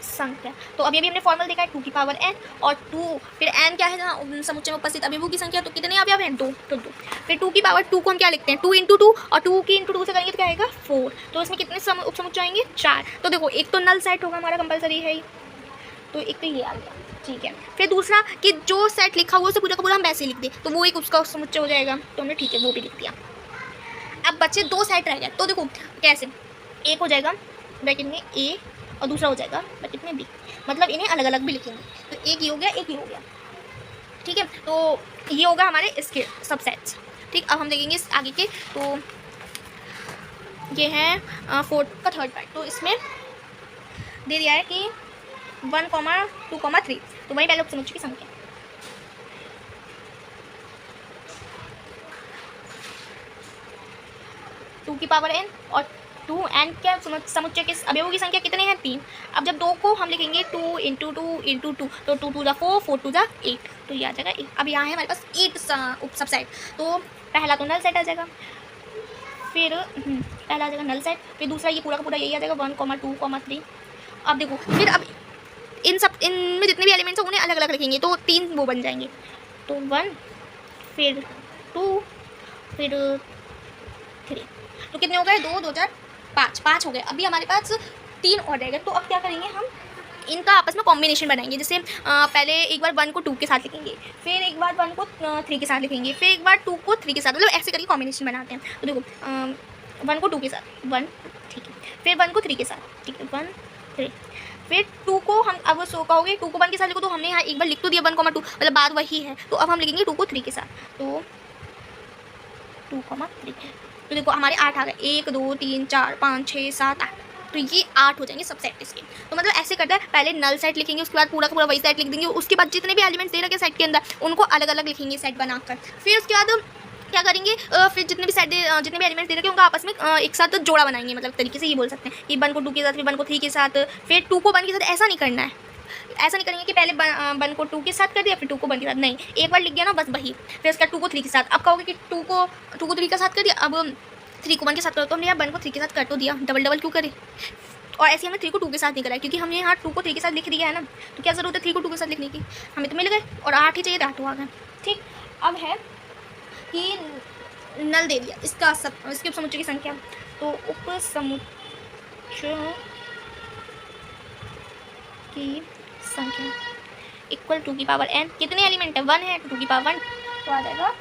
संख्या, तो अभी हमने फॉर्मूला देखा है 2 की पावर n, और 2 फिर n क्या है जहाँ समुच्चय में उपस्थित अवयवों की संख्या, तो कितने अवयव हैं 2, तो 2। फिर 2 की पावर 2 को हम क्या लिखते हैं 2 × 2, और 2 की × 2 से करेंगे तो क्या आएगा 4। तो इसमें कितने उपसमुच्चय आएंगे 4। तो देखो एक तो नल सेट होगा हमारा कंपलसरी है, तो एक तो ये आ गया, ठीक है। फिर दूसरा कि जो सेट लिखा हुआ उसे पूरा का पूरा हम वैसे ही लिख दें, तो वो एक उसका समुच्चय हो जाएगा, तो हमने ठीक है वो भी लिख दिया। अब बच्चे 2 सेट रह गए, तो देखो कैसे, एक हो जाएगा ब्रैकेट में a, और दूसरा हो जाएगा ब्रैकेट में b, मतलब इन्हें अलग अलग भी लिखेंगे, तो एक ये हो गया, एक ये हो गया, ठीक है। तो ये होगा हमारे इसके सबसेट्स, ठीक। अब हम देखेंगे इस आगे के, तो ये है 4 का थर्ड पार्ट, तो इसमें दे दिया है कि 1, 2, 3, तो वही पहले उपसमुच्चय की संख्या, टू की पावर n और 2n क्या समुच्चय के अवयवों की संख्या कितने हैं 3। अब जब 2 को हम लिखेंगे 2 × 2 × 2, तो 2 × 4, 4 × 8, तो ये आ जाएगा 8। अब यहाँ है हमारे पास 8 उप सबसेट, तो पहला तो नल सेट आ जाएगा, फिर पहला आ जाएगा नल सेट, फिर दूसरा ये पूरा का पूरा यही आ जाएगा 1, 2, 3। अब देखो फिर अब इनमें जितने भी एलिमेंट्स हैं उन्हें अलग अलग लिखेंगे, तो 3 वो बन जाएंगे, तो 1 फिर 2 फिर 3, तो कितने हो गए 2, 2, 4, 5 हो गए। अभी हमारे पास 3 और रहेगा, तो अब क्या करेंगे हम इनका आपस में कॉम्बिनेशन बनाएंगे। जैसे पहले एक बार 1 को 2 के साथ लिखेंगे, फिर एक बार 1 को 3 के साथ लिखेंगे, फिर एक बार 2 को 3 के साथ, मतलब ऐसे करके कॉम्बिनेशन बनाते हैं। तो देखो 1 को 2 के साथ 1, ठीक है, फिर 1 को 3 के साथ, ठीक है 1, 3, फिर 2 को हम अब कहोगे 2 को 1 के साथ लिखो, तो हमने यहाँ एक बार लिख तो दिया 1, 2, मतलब बात वही है, तो अब हम लिखेंगे 2 को 3 के साथ, तो 2, 3। तो देखो हमारे 8 आ गए, 1, 2, 3, 4, 5, 6, 7, 8, तो ये 8 हो जाएंगे सबसेट इसके। तो मतलब ऐसे करता है, पहले नल सेट लिखेंगे, उसके बाद पूरा का पूरा वही सेट लिख देंगे, उसके बाद जितने भी एलिमेंट्स दे रखे सेट के अंदर उनको अलग अलग लिखेंगे सेट बनाकर। फिर उसके बाद क्या करेंगे, फिर जितने भी एलिमेंट्स दे रखे उनका आपस में एक साथ जोड़ा बनाएंगे, मतलब तरीके से ये बोल सकते हैं कि 1 को 2 के साथ, फिर 1 को 3 के साथ, फिर 2 को 1 के साथ। ऐसा नहीं करना है, ऐसा नहीं करेंगे कि पहले 1 को 2 के साथ कर दिया फिर 2 को 1 के साथ, नहीं, एक बार लिख गया ना बस वही, फिर उसका 2 को 3 के साथ। अब कहोगे कि 2 को 3 के साथ कर दिया, अब 3 को 1 के साथ करो, तो हमने यहाँ 1 को 3 के साथ कर तो दिया, डबल क्यों करें। और ऐसे हमने 3 को 2 के साथ नहीं करा, क्योंकि हमने यहाँ 2 को 3 के साथ लिख दिया है ना, तो क्या जरूरत है 3 को 2 के साथ लिखने की, हमें तो मिल गए, और 8 ही चाहिए, 8 आ गए, ठीक। अब है कि नल दे दिया इसके उपसमुच्चय की संख्या, तो उपसमुच्चय की संख्या इक्वल 2 की पावर n, कितने एलिमेंट है 1 है, 2 की पावर 1, तो आ जाएगा।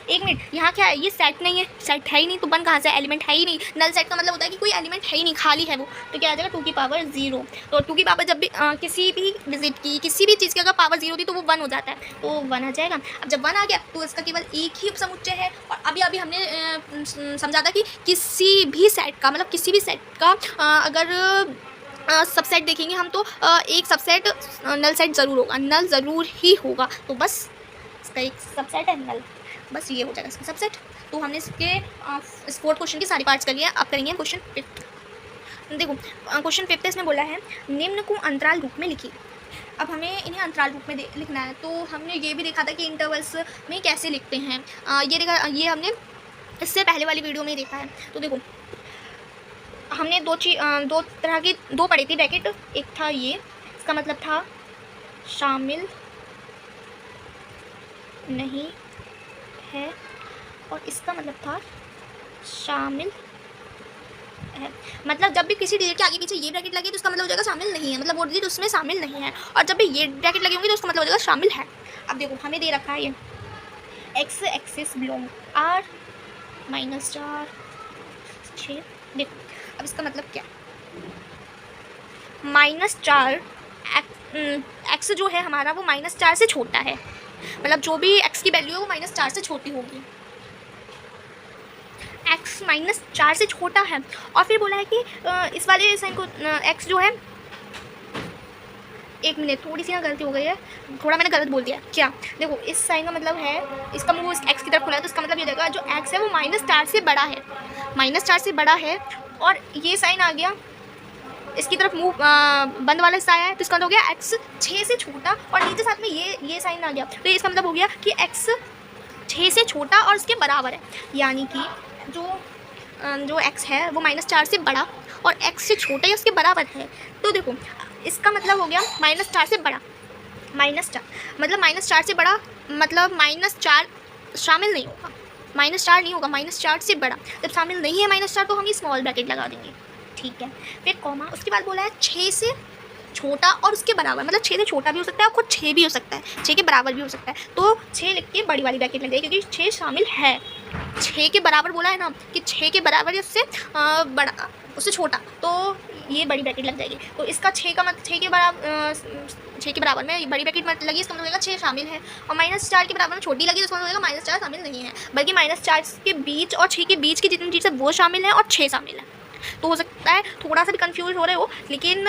एक मिनट, यहाँ क्या है, ये सेट नहीं है, सेट है ही नहीं, तो 1 कहाँ से, एलिमेंट है ही नहीं। नल सेट का मतलब होता है कि कोई एलिमेंट है ही नहीं, खाली है वो, तो क्या आ जाएगा 2 की पावर 0। तो 2 की पावर जब भी किसी भी डिजिट की किसी भी चीज़ की अगर पावर 0 थी तो वो 1 हो जाता है, तो 1 आ जाएगा। अब जब 1 आ गया तो इसका केवल एक ही उपसमुच्चय है। और अभी हमने समझा था कि किसी भी सेट का, मतलब किसी भी सेट का अगर सबसेट देखेंगे हम, तो एक सबसेट नल सेट ज़रूर होगा, नल ज़रूर ही होगा, तो बस इसका एक सबसेट है नल, बस ये हो जाएगा इसका सबसेट। तो हमने इसके इस 4th क्वेश्चन के सारे पार्ट्स कर लिए। अब करेंगे क्वेश्चन 5th। देखो क्वेश्चन 5th इसमें बोला है निम्न को अंतराल रूप में लिखिए। अब हमें इन्हें अंतराल रूप में लिखना है, तो हमने ये भी देखा था कि इंटरवल्स में कैसे लिखते हैं, ये हमने इससे पहले वाली वीडियो में देखा है। तो देखो हमने दो तरह की पढ़ी थी ब्रैकेट, एक था ये, इसका मतलब था शामिल नहीं है और इसका मतलब था शामिल है। मतलब जब भी किसी डिजिट के आगे पीछे ये ब्रैकेट लगे तो उसका मतलब हो जाएगा शामिल नहीं है, मतलब वो डिजिट उसमें शामिल नहीं है। और जब भी ये ब्रैकेट लगे होंगे तो उसका मतलब हो जाएगा शामिल है। अब देखो हमें दे रखा है ये एक्स एक्सिस बिलोंग आर -4 देखो अब इसका मतलब क्या, -4 एक्स जो है हमारा वो -4 से छोटा है, मतलब जो भी एक्स की वैल्यू है वो -4 से छोटी होगी। एक्स -4 से छोटा है और फिर बोला है कि इस वाले साइन को एक्स जो है, एक मिनट थोड़ी सी ना गलती हो गई है, थोड़ा मैंने गलत बोल दिया क्या। देखो इस साइन का मतलब है, इसका मुंह इस एक्स की तरफ खुला है तो इसका मतलब ये देगा जो एक्स है वो -4 से बड़ा है, -4 से बड़ा है। और ये साइन आ गया इसकी तरफ मुंह बंद वाला हिस्सा आया है तो इसका मतलब हो गया एक्स 6 से छोटा, और नीचे साथ में ये साइन आ गया तो इसका मतलब हो गया कि एक्स 6 से छोटा और इसके बराबर है। यानी कि जो एक्स है वो -4 से बड़ा और एक्स से छोटा या उसके बराबर है। तो देखो इसका मतलब हो गया -4 से बड़ा, -4 मतलब -4 से बड़ा, मतलब -4 शामिल नहीं होगा, -4 नहीं होगा, -4 से बड़ा। जब शामिल नहीं है -4 तो हम ये स्मॉल ब्रैकेट लगा देंगे, ठीक है। फिर कॉमा, उसके बाद बोला है 6 से छोटा और उसके बराबर, मतलब 6 से छोटा भी हो सकता है और खुद 6 भी हो सकता है, 6 के बराबर भी हो सकता है। तो 6 लिख के बड़ी वाली ब्रैकेट लग जाएगी क्योंकि 6 शामिल है। 6 के बराबर बोला है ना कि 6 के बराबर या उससे बड़ा, उससे छोटा, तो ये बड़ी ब्रैकेट लग जाएगी। तो इसका 6 का मतलब 6 के बराबर में बड़ी ब्रैकेट मत लगी, इसका मतलब होगा 6 शामिल है। और -4 के बराबर में छोटी लगी तो इसका मतलब होगा -4 शामिल नहीं है, बल्कि -4 के बीच और 6 के बीच की जितनी चीज़ है वो शामिल है और 6 शामिल है। तो हो सकता है थोड़ा सा भी कंफ्यूज हो रहे हो, लेकिन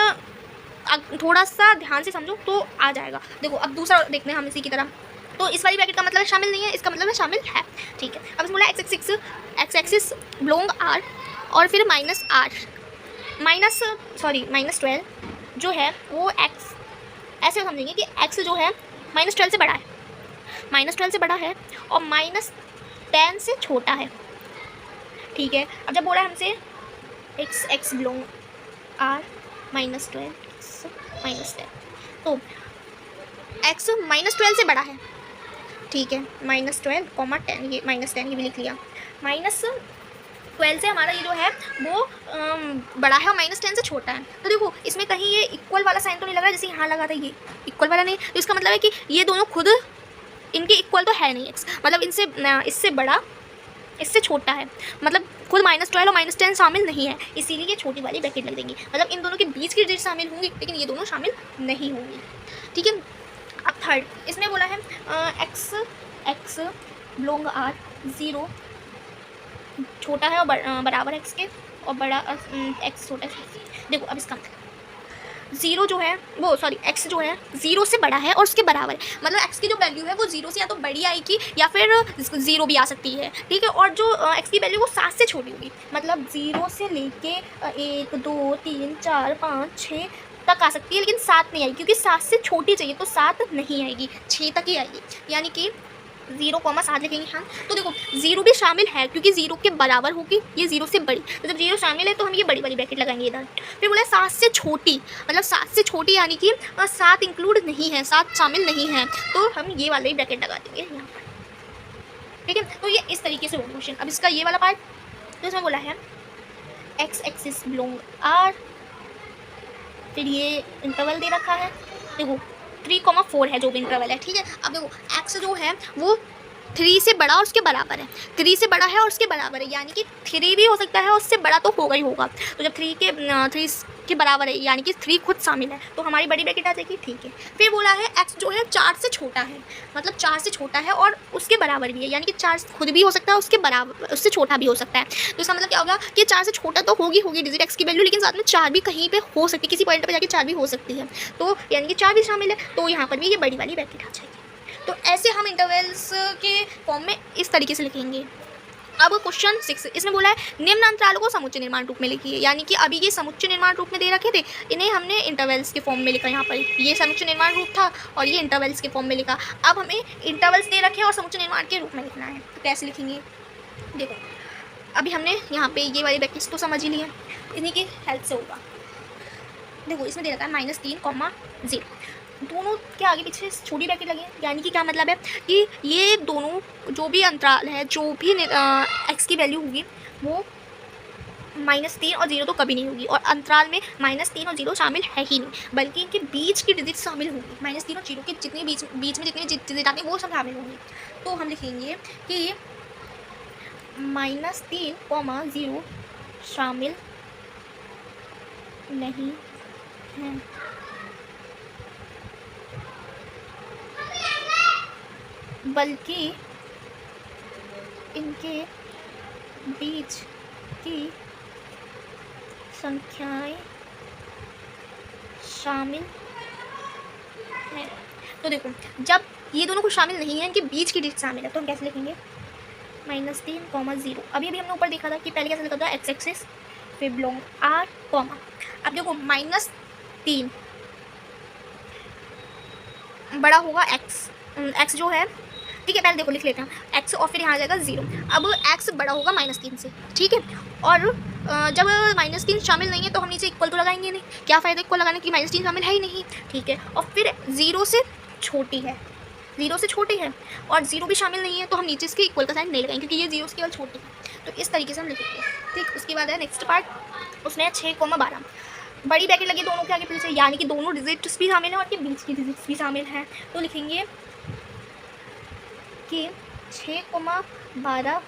थोड़ा सा ध्यान से समझो तो आ जाएगा। देखो अब दूसरा देखते हैं हम इसी की तरह। तो इस वाली ब्रैकेट का मतलब शामिल नहीं है, इसका मतलब है शामिल है, ठीक है। अब इसमें बोला एक्स एक्सिस बिलोंग आर और फिर -12 जो है वो एक्स, ऐसे समझेंगे कि एक्स जो है -12 से बड़ा है, -12 से बड़ा है और -10 से छोटा है, ठीक है। अब जब बोला हमसे एक्स बिलोंग आर -12 -10, तो एक्स -12 से बड़ा है, ठीक है। -12, 10, ये -10 ये भी लिख लिया। -12 से हमारा ये जो है वो बड़ा है और -10 से छोटा है। तो देखो इसमें कहीं ये इक्वल वाला साइन तो नहीं लग रहा, जैसे यहाँ लगा था ये इक्वल वाला नहीं, तो इसका मतलब है कि ये दोनों खुद इनके इक्वल तो है नहीं एक्स, मतलब इससे बड़ा इससे छोटा है, मतलब खुद -12 और -10 शामिल नहीं है, इसीलिए ये छोटी वाली ब्रैकेट लग देंगी। मतलब इन दोनों के बीच की डिजिट शामिल होंगी लेकिन ये दोनों शामिल नहीं होंगी, ठीक है। अब थर्ड इसमें बोला है एक्स बिलोंग आर 0 छोटा है और बराबर एक्स के, और बड़ा एक्स छोटा है। देखो अब इसका 0 जो है वो एक्स जो है 0 से बड़ा है और उसके बराबर है, मतलब एक्स की जो वैल्यू है वो 0 से या तो बड़ी आएगी या फिर 0 भी आ सकती है, ठीक है। और जो एक्स की वैल्यू वो 7 से छोटी होगी, मतलब 0 से लेके 1 2 3 4 5 6 तक आ सकती है, लेकिन 7 नहीं आएगी क्योंकि 7 से छोटी चाहिए, तो 7 नहीं आएगी, 6 तक ही आएगी। यानी कि 0,7 लिखेंगे हम। तो देखो 0 भी शामिल है क्योंकि 0 के बराबर होगी, ये 0 से बड़ी, तो जब 0 शामिल है तो हम ये बड़ी वाली ब्रैकेट लगाएंगे इधर। फिर बोला 7 से छोटी, मतलब 7 से छोटी यानी कि 7 इंक्लूड नहीं है, 7 शामिल नहीं है, तो हम ये वाली ब्रैकेट लगा देंगे यहाँ पर, ठीक है। तो ये इस तरीके से होगा क्वेश्चन। अब इसका ये वाला पार्ट तो इसमें बोला है एक्स एक्सिस बिलोंग आर, फिर ये इंटरवल दे रखा है, देखो 3,4 है जो भी इंटरवल है, ठीक है। अब देखो एक्स जो है वो 3 से बड़ा और उसके बराबर है, 3 से बड़ा है और उसके बराबर है, यानी कि 3 भी हो सकता है और उससे बड़ा तो होगा ही होगा। तो जब 3 के बराबर है यानी कि 3 खुद शामिल है, तो हमारी बड़ी ब्रैकेट आ जाएगी, ठीक है। फिर बोला है एक्स जो है 4 से छोटा है, मतलब 4 से छोटा है और उसके बराबर भी है, यानी कि 4 खुद भी हो सकता है उसके बराबर उससे छोटा भी हो सकता है। तो इसका मतलब क्या होगा कि 4 से छोटा तो होगी डिजिट एक्स की वैल्यू, लेकिन साथ में 4 भी कहीं पे हो सकती है, किसी पॉइंट पे जाके 4 भी हो सकती है, तो यानी कि 4 भी शामिल है, तो यहाँ पर भी ये बड़ी वाली ब्रैकेट आ जाएगी। तो ऐसे हम इंटरवल्स के फॉर्म में इस तरीके से लिखेंगे। अब क्वेश्चन 6 इसमें बोला है निम्न अंतरालों को समुच्चय निर्माण रूप में लिखिए, यानी कि अभी ये समुच्चय निर्माण रूप में दे रखे थे, इन्हें हमने इंटरवल्स के फॉर्म में लिखा। यहाँ पर ये समुच्चय निर्माण रूप था और ये इंटरवल्स के फॉर्म में लिखा। अब हमें इंटरवल्स दे रखे और समुच्चय निर्माण के रूप में लिखना है, तो कैसे लिखेंगे। देखो अभी हमने यहाँ पे ये वाली ब्रैकेट्स तो समझ ही ली है, इन्हीं की हेल्प से होगा। देखो इसमें दे रखा है -3, 0 दोनों के आगे पीछे छोटी ब्रैकेट लगी है, यानी कि क्या मतलब है कि ये दोनों जो भी अंतराल है, जो भी एक्स की वैल्यू होगी वो -3 और 0 तो कभी नहीं होगी, और अंतराल में -3 और 0 शामिल है ही नहीं, बल्कि इनके बीच की डिजिट शामिल होगी। -3 और 0 के जितने बीच में जितनी डिजिट आती है वो सब शामिल होंगी। तो हम लिखेंगे कि -3, 0 शामिल नहीं है, बल्कि इनके बीच की संख्याएं शामिल है। तो देखो, जब ये दोनों कुछ शामिल नहीं है, इनके बीच की डिजिट शामिल है, तो हम कैसे लिखेंगे -3, 0। अभी हमने ऊपर देखा था कि पहले कैसे लिखा था, एक्स एक्सिस फिर बिलोंग आर कॉमा। अब देखो -3 बड़ा होगा एक्स जो है, ठीक है, पहले देखो लिख लेते हैं एक्स और फिर यहाँ आ जाएगा 0। अब एक्स बड़ा होगा -3 से, ठीक है, और जब -3 शामिल नहीं है तो हम नीचे इक्वल तो लगाएंगे नहीं, क्या फ़ायदा इक्वल लगाने की, -3 शामिल है ही नहीं, ठीक है, और फिर 0 से छोटी है, 0 से छोटी है, और 0 भी शामिल नहीं है तो हम नीचे इसके इक्वल का साइन नहीं लगाएंगे क्योंकि ये 0 से केवल छोटी है। तो इस तरीके से हम लिखेंगे, ठीक। उसके बाद है नेक्स्ट पार्ट, उसमें है 6,12, बड़ी ब्रैकेट लगी दोनों के आगे पीछे, यानी कि दोनों डिजिट्स भी शामिल हैं और के बीच की डिजिट्स भी शामिल हैं। तो लिखेंगे कि 6,12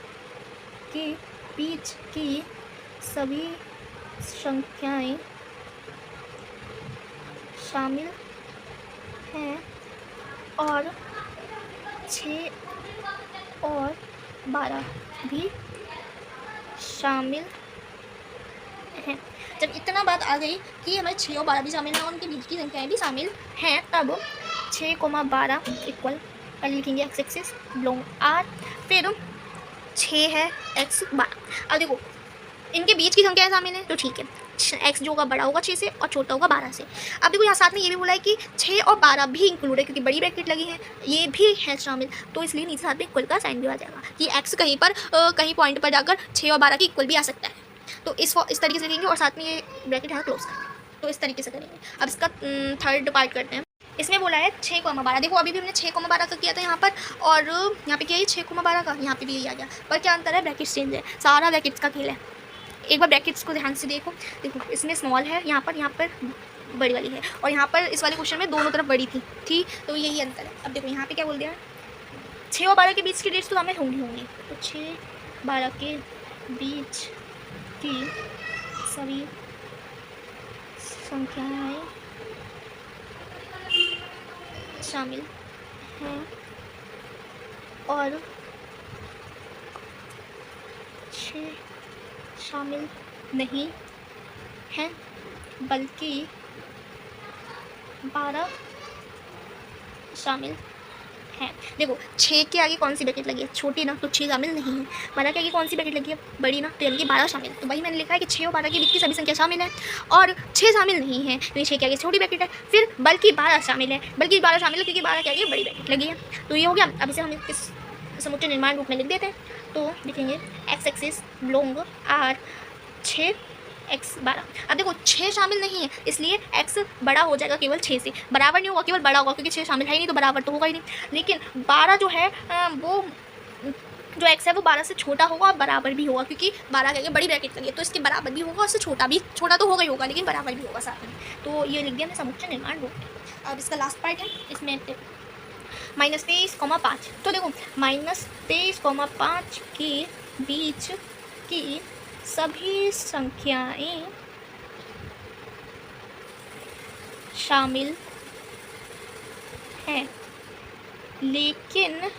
के बीच की सभी संख्याएं शामिल हैं और 6 और 12 भी शामिल हैं। जब इतना बात आ गई कि हमें 6 और 12 भी शामिल हैं और उनके बीच की संख्याएं भी शामिल हैं, तब 6,12 इक्वल, पहले लिखेंगे एक्स एक्सिस बिलोंग आर, फिर 6 है एक्स 12। अब देखो इनके बीच की संख्याएं शामिल हैं तो ठीक है, एक्स जो होगा बड़ा होगा 6 से और छोटा होगा 12 से। अब देखो यहाँ साथ में ये भी बोला है कि 6 और 12 भी इंक्लूड है क्योंकि बड़ी ब्रैकेट लगी है, ये भी है शामिल, तो इसलिए नीचे साथ में इक्वल का साइन भी आ जाएगा कि एक्स कहीं पर कहीं पॉइंट पर जाकर 6 और 12 की इक्वल भी आ सकता है। तो इस तरीके से लिखेंगे और साथ में ये ब्रैकेट यहाँ क्लोज करेंगे, तो इस तरीके से करेंगे। अब इसका थर्ड पार्ट करते हैं। इसमें बोला है 6,12, देखो अभी भी हमने 6,12 का किया था यहाँ पर, और यहाँ पे क्या है 6,12 का, यहाँ पे भी यही आ गया, पर क्या अंतर है, ब्रैकेट्स चेंज है, सारा ब्रैकेट्स का खेल है। एक बार ब्रैकेट्स को ध्यान से देखो इसमें स्मॉल है, यहाँ पर बड़ी वाली है, और यहाँ पर इस वाले क्वेश्चन में दोनों तरफ बड़ी थी, ठीक, तो यही अंतर है। अब देखो यहाँ पे क्या बोल दिया है, 6 और 12 के बीच की डेट्स तो हमें होंगी, तो 6-12 के बीच की सभी संख्याएं शामिल हैं और 6 शामिल नहीं हैं, बल्कि 12 शामिल है। देखो 6 के आगे कौन सी ब्रैकेट लगी है, छोटी ना, तो 6 शामिल नहीं है। 12 के आगे कौन सी ब्रैकेट लगी है, बड़ी ना, तो यानी कि 12 शामिल है। तो वही मैंने लिखा है कि 6 और 12 के बीच की सभी संख्या शामिल है और 6 शामिल नहीं है, यानी 6 के आगे छोटी ब्रैकेट है, फिर बल्कि 12 शामिल है, बल्कि 12 शामिल है क्योंकि 12 के आगे बड़ी ब्रैकेट लगी है। तो ये हो गया। अब इसे हम इस समुच्चय निर्माण रूप में लिख देते हैं, तो लिखेंगे X axis belong R 6 X 12। अब देखो 6 शामिल नहीं है, इसलिए x बड़ा हो जाएगा केवल 6 से, बराबर नहीं होगा, केवल बड़ा होगा क्योंकि 6 शामिल है ही नहीं, तो बराबर तो होगा ही नहीं। लेकिन 12 जो है वो जो x है वो 12 से छोटा होगा और बराबर भी होगा क्योंकि 12 के आगे बड़ी ब्रैकेट लगी है, तो इसके बराबर भी होगा, उससे छोटा तो होगा ही होगा, लेकिन बराबर भी होगा साथ में। तो ये लिख दिया हमने समुच्चय निर्माण रूप में। अब इसका लास्ट पार्ट है, इसमें -23,5। तो देखो -23,5 के बीच की सभी संख्याएं शामिल हैं, लेकिन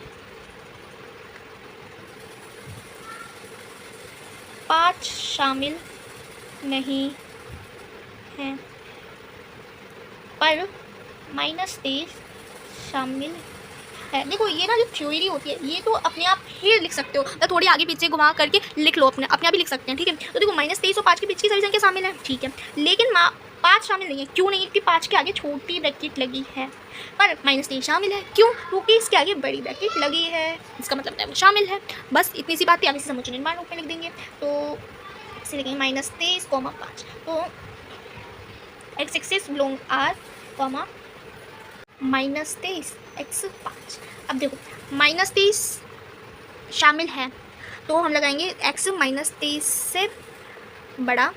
5 शामिल नहीं हैं, पर -23 शामिल है। देखो ये ना जो थ्योरी होती है ये तो अपने आप ही लिख सकते हो, तो थोड़ी आगे पीछे घुमा करके लिख लो, अपने आप ही लिख सकते हैं, ठीक है। तो देखो -23 और 5 के बीच की सभी संख्या शामिल है, ठीक है, लेकिन 5 शामिल नहीं है। क्यों नहीं है? क्योंकि 5 के आगे छोटी ब्रैकेट लगी है, पर -23 शामिल है। क्यों? क्योंकि इसके आगे बड़ी ब्रैकेट लगी है, इसका मतलब है वो शामिल है। बस इतनी सी बात है। अब इसे समुच्चय निर्माण रूप में लिख देंगे, तो इसे लिखेंगे -23,5। तो x axis belong R, -23 x5। अब देखो -23 शामिल है तो हम लगाएंगे x -23 से बड़ा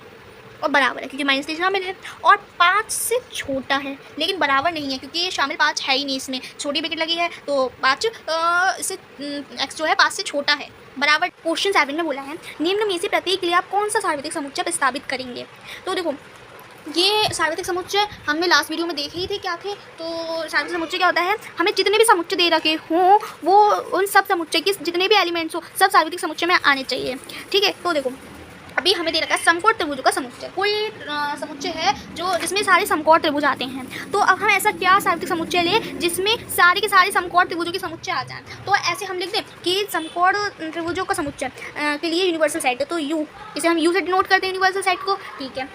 और बराबर है, क्योंकि -23 शामिल है और 5 से छोटा है, लेकिन बराबर नहीं है क्योंकि ये शामिल 5 है ही नहीं, इसमें छोटी ब्रैकेट लगी है तो 5 से x जो है 5 से छोटा है, बराबर। क्वेश्चन 7 में बोला है निम्न में से प्रत्येक के लिए आप कौन सा सार्वत्रिक समुच्चय प्रस्तावित करेंगे। तो देखो ये सार्वत्रिक समुच्चय हमने लास्ट वीडियो में देखे ही थे क्या थे। तो सार्वत्रिक समुच्चय क्या होता है, हमें जितने भी समुच्चय दे रखे हों वो उन सब समुच्चय के जितने भी एलिमेंट्स हो सब सार्वत्रिक समुच्चय में आने चाहिए, ठीक है। तो देखो अभी हमें दे रखा है समकोण त्रिभुजों का समुच्चय, कोई समुच्चय है जो जिसमें सारे समकोण त्रिभुज आते हैं। तो अब हम ऐसा क्या सार्वत्रिक समुच्चय लें जिसमें सारे के सारे समकोण त्रिभुजों के समुच्चय आ जाएं। तो ऐसे हम लिख दें कि समकोण त्रिभुजों का समुच्चय के लिए यूनिवर्सल सेट, तो यू, इसे हम यू से डिनोट करते हैं यूनिवर्सल सेट को, ठीक है।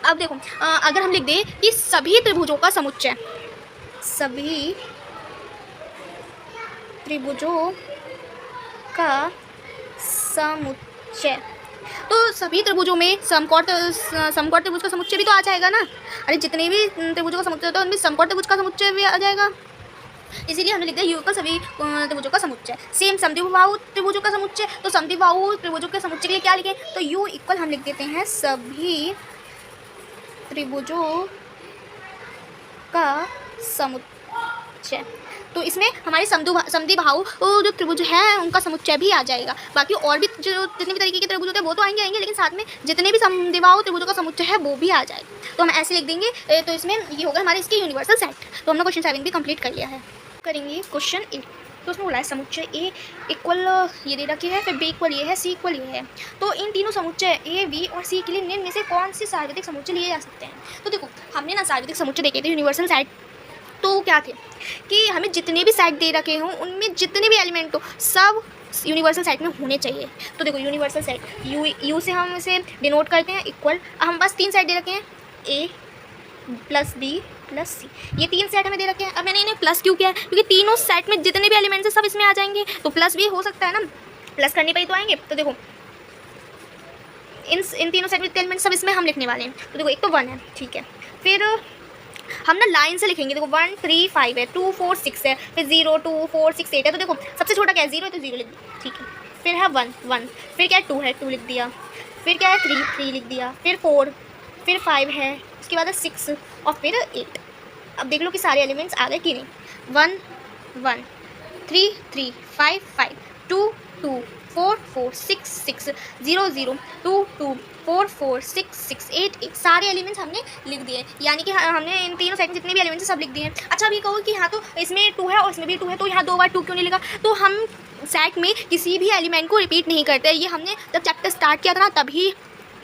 अब देखो अगर हम लिख दें कि सभी त्रिभुजों का समुच्चय, सभी त्रिभुजों का समुच्चय, तो सभी त्रिभुजों में समकोण त्रिभुज का समुच्चय भी तो आ जाएगा ना। अरे जितने भी त्रिभुजों का समुच्चय होता है उनमें समकोण त्रिभुज का समुच्चय भी आ जाएगा, इसीलिए हमने लिख दिया यू का सभी त्रिभुजों का समुच्चय। सेम समद्विबाहु त्रिभुजों का समुच्चय, तो समद्विबाहु त्रिभुजों के समुच्चय के लिए क्या लिखें, तो यू इक्वल हम लिख देते हैं सभी त्रिभुजों का समुच्चय। तो इसमें हमारे समद्विबाहु जो त्रिभुज हैं उनका समुच्चय भी आ जाएगा। बाकी और भी जो जितने भी तरीके के त्रिभुज होते हैं वो तो आएंगे, लेकिन साथ में जितने भी समद्विबाहु त्रिभुजों का समुच्चय है वो भी आ जाएगा। तो हम ऐसे लिख देंगे। तो इसमें ये होगा हमारे इसके यूनिवर्सल सेट। तो हमने क्वेश्चन 7 भी कंप्लीट कर लिया है। करेंगे क्वेश्चन 8। तो उसमें बोला है समुच्चय ए इक्वल ये दे रखी है, फिर बी इक्वल ये है, सी इक्वल ये है। तो इन तीनों समुच्चय ए, बी और सी के लिए निम्न में से कौन से सार्वत्रिक समुच्चय लिए जा सकते हैं। तो देखो हमने ना सार्वत्रिक समुच्चय देखे थे यूनिवर्सल सेट, तो क्या थे कि हमें जितने भी सेट दे रखे हों उनमें जितने भी एलिमेंट हो सब यूनिवर्सल सेट में होने चाहिए। तो देखो यूनिवर्सल सेट यू से हम इसे डिनोट करते हैं इक्वल। हम बस 3 सेट दे रखे हैं ए प्लस बी प्लस सी, ये 3 सेट हमें दे रखे हैं। अब मैंने इन्हें प्लस क्यों किया है, क्योंकि तीनों सेट में जितने भी एलिमेंट्स हैं सब इसमें आ जाएंगे, तो प्लस भी हो सकता है ना, प्लस करने पर ही तो आएंगे। तो देखो इन तीनों सेट में एलिमेंट सब इसमें हम लिखने वाले हैं। तो देखो एक तो 1 है, ठीक है, फिर हम ना लाइन से लिखेंगे। देखो 1 3 5 है, 2 4 6 है, फिर 0 2 4 6 8 है। तो देखो सबसे छोटा क्या है 0 है, तो 0 लिख दिया, ठीक है। फिर है 1 1, फिर क्या है 2 है, 2 लिख दिया, फिर क्या है 3 3 लिख दिया, फिर 4, फिर 5 है, उसके बाद है 6 और फिर 8। अब देख लो कि सारे एलिमेंट्स आ गए कि नहीं। 1 1 3 3 5 5 2 2 4 4 6 6 0 0 2 2 4 4 6 6 8 8 सारे एलिमेंट्स हमने लिख दिए, यानी कि हमने इन तीनों सेट में जितने भी एलिमेंट्स सब लिख दिए हैं। अच्छा अभी कहो कि यहाँ तो इसमें 2 है और इसमें भी 2 है, तो यहाँ 2 बार 2 क्यों नहीं लिखा। तो हम सेट में किसी भी एलिमेंट को रिपीट नहीं करते। ये हमने जब चैप्टर स्टार्ट किया था ना तभी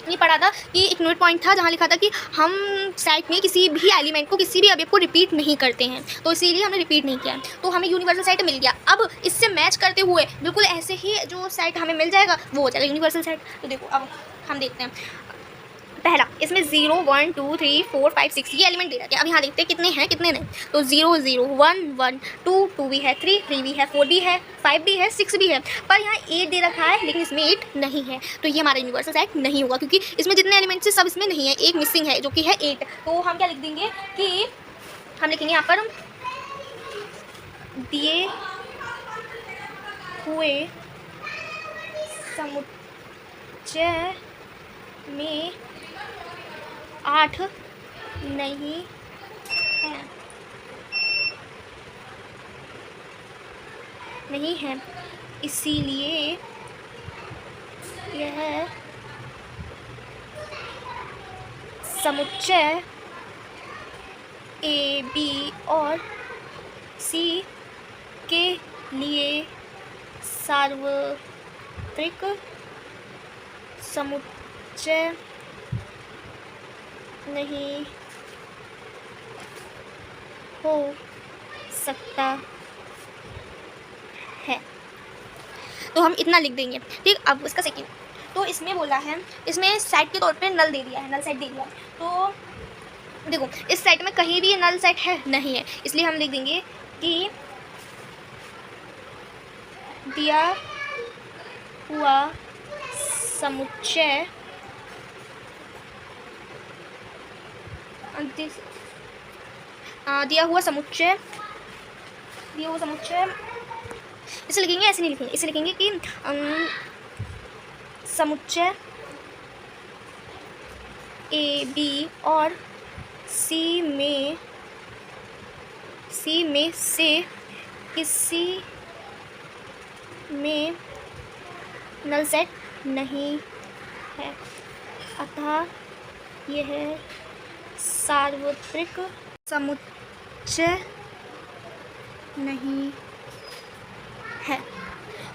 ये पढ़ा था कि एक नोट पॉइंट था जहाँ लिखा था कि हम सेट में किसी भी एलिमेंट को किसी भी अवयव को रिपीट नहीं करते हैं, तो इसीलिए हमने रिपीट नहीं किया। तो हमें यूनिवर्सल सेट मिल गया। अब इससे मैच करते हुए बिल्कुल ऐसे ही जो सेट हमें मिल जाएगा वो हो जाएगा यूनिवर्सल सेट। तो देखो अब हम देखते हैं पहला, इसमें 0 1 2 3 4 5 6 ये एलिमेंट दे रखे हैं। अब यहाँ देखते हैं कितने हैं कितने नहीं। तो 0 0 1 1 2 2 भी है, 3 3 भी है, 4 भी है, 5 भी है, 6 भी है, पर यहाँ 8 दे रखा है लेकिन इसमें 8 नहीं है। तो ये हमारा यूनिवर्सल सेट नहीं होगा क्योंकि इसमें जितने एलिमेंट्स हैं सब इसमें नहीं है, एक मिसिंग है जो कि है 8। तो हम क्या लिख देंगे कि हम लिखेंगे यहाँ पर दिए हुए समुच्चय में 8 नहीं है, इसीलिए यह समुच्चय ए बी और सी के लिए सार्वत्रिक समुच्चय नहीं हो सकता है। तो हम इतना लिख देंगे, ठीक। अब इसका सेकेंड, तो इसमें बोला है, इसमें सेट के तौर पे नल दे दिया है, नल सेट दे दिया। तो देखो इस सेट में कहीं भी ये नल सेट है नहीं है, इसलिए हम लिख देंगे कि दिया हुआ समुच्चय दिया हुआ समुच्चय इसे लिखेंगे, ऐसे नहीं लिखेंगे, इसे लिखेंगे कि समुच्चय ए बी और सी में से किसी में नल सेट नहीं है, अतः यह सार्वत्रिक समुच्चय नहीं है।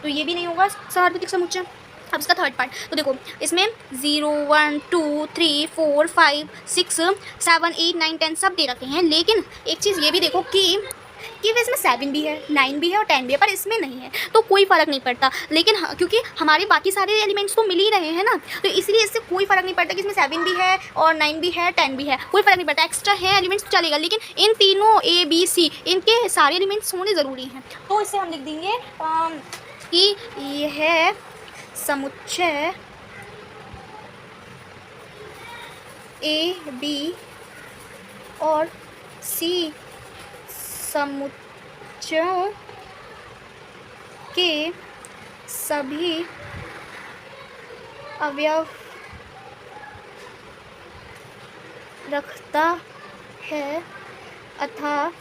तो ये भी नहीं होगा सार्वत्रिक समुच्चय। अब इसका थर्ड पार्ट तो देखो, इसमें 0 1 2 3 4 5 6 7 8 9 10 सब दे रखे हैं, लेकिन एक चीज़ ये भी देखो कि इसमें 7 भी है, 9 भी है और 10 भी है, पर इसमें नहीं है, तो कोई फ़र्क नहीं पड़ता। लेकिन क्योंकि हमारे बाकी सारे एलिमेंट्स तो मिल ही रहे हैं ना, तो इसलिए इससे कोई फ़र्क नहीं पड़ता कि इसमें 7 भी है और 9 भी है, 10 भी है, कोई फ़र्क नहीं पड़ता। एक्स्ट्रा है एलिमेंट्स तो चलेगा, लेकिन इन तीनों ए बी सी इनके सारे एलिमेंट्स होने ज़रूरी हैं। तो इससे हम लिख देंगे कि यह समुच्चय ए बी और सी समुच्चयों के सभी अवयव रखता है, अतः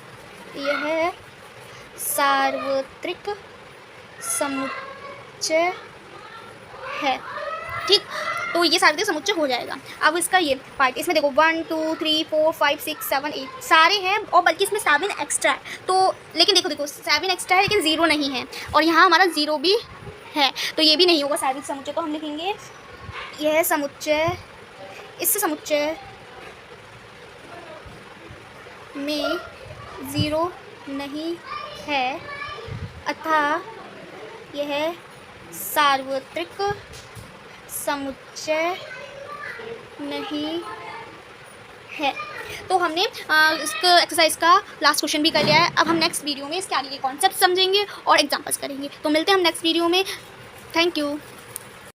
यह सार्वत्रिक समुच्चय है। ठीक, तो ये सार्वत्रिक समुच्चय हो जाएगा। अब इसका ये पार्ट, इसमें देखो 1 2 3 4 5 6 7 8 सारे हैं, और बल्कि इसमें 7 एक्स्ट्रा है। तो लेकिन देखो 7 एक्स्ट्रा है, लेकिन 0 नहीं है, और यहाँ हमारा 0 भी है, तो ये भी नहीं होगा सार्वत्रिक समुच्चय। तो हम लिखेंगे यह समुच्चय इस समुच्चय में 0 नहीं है, अतः यह सार्वत्रिक समुच्चय नहीं है। तो हमने इसका एक्सरसाइज का लास्ट क्वेश्चन भी कर लिया है। अब हम नेक्स्ट वीडियो में इसके आगे के कॉन्सेप्ट समझेंगे और एग्जांपल्स करेंगे। तो मिलते हैं हम नेक्स्ट वीडियो में। Thank you.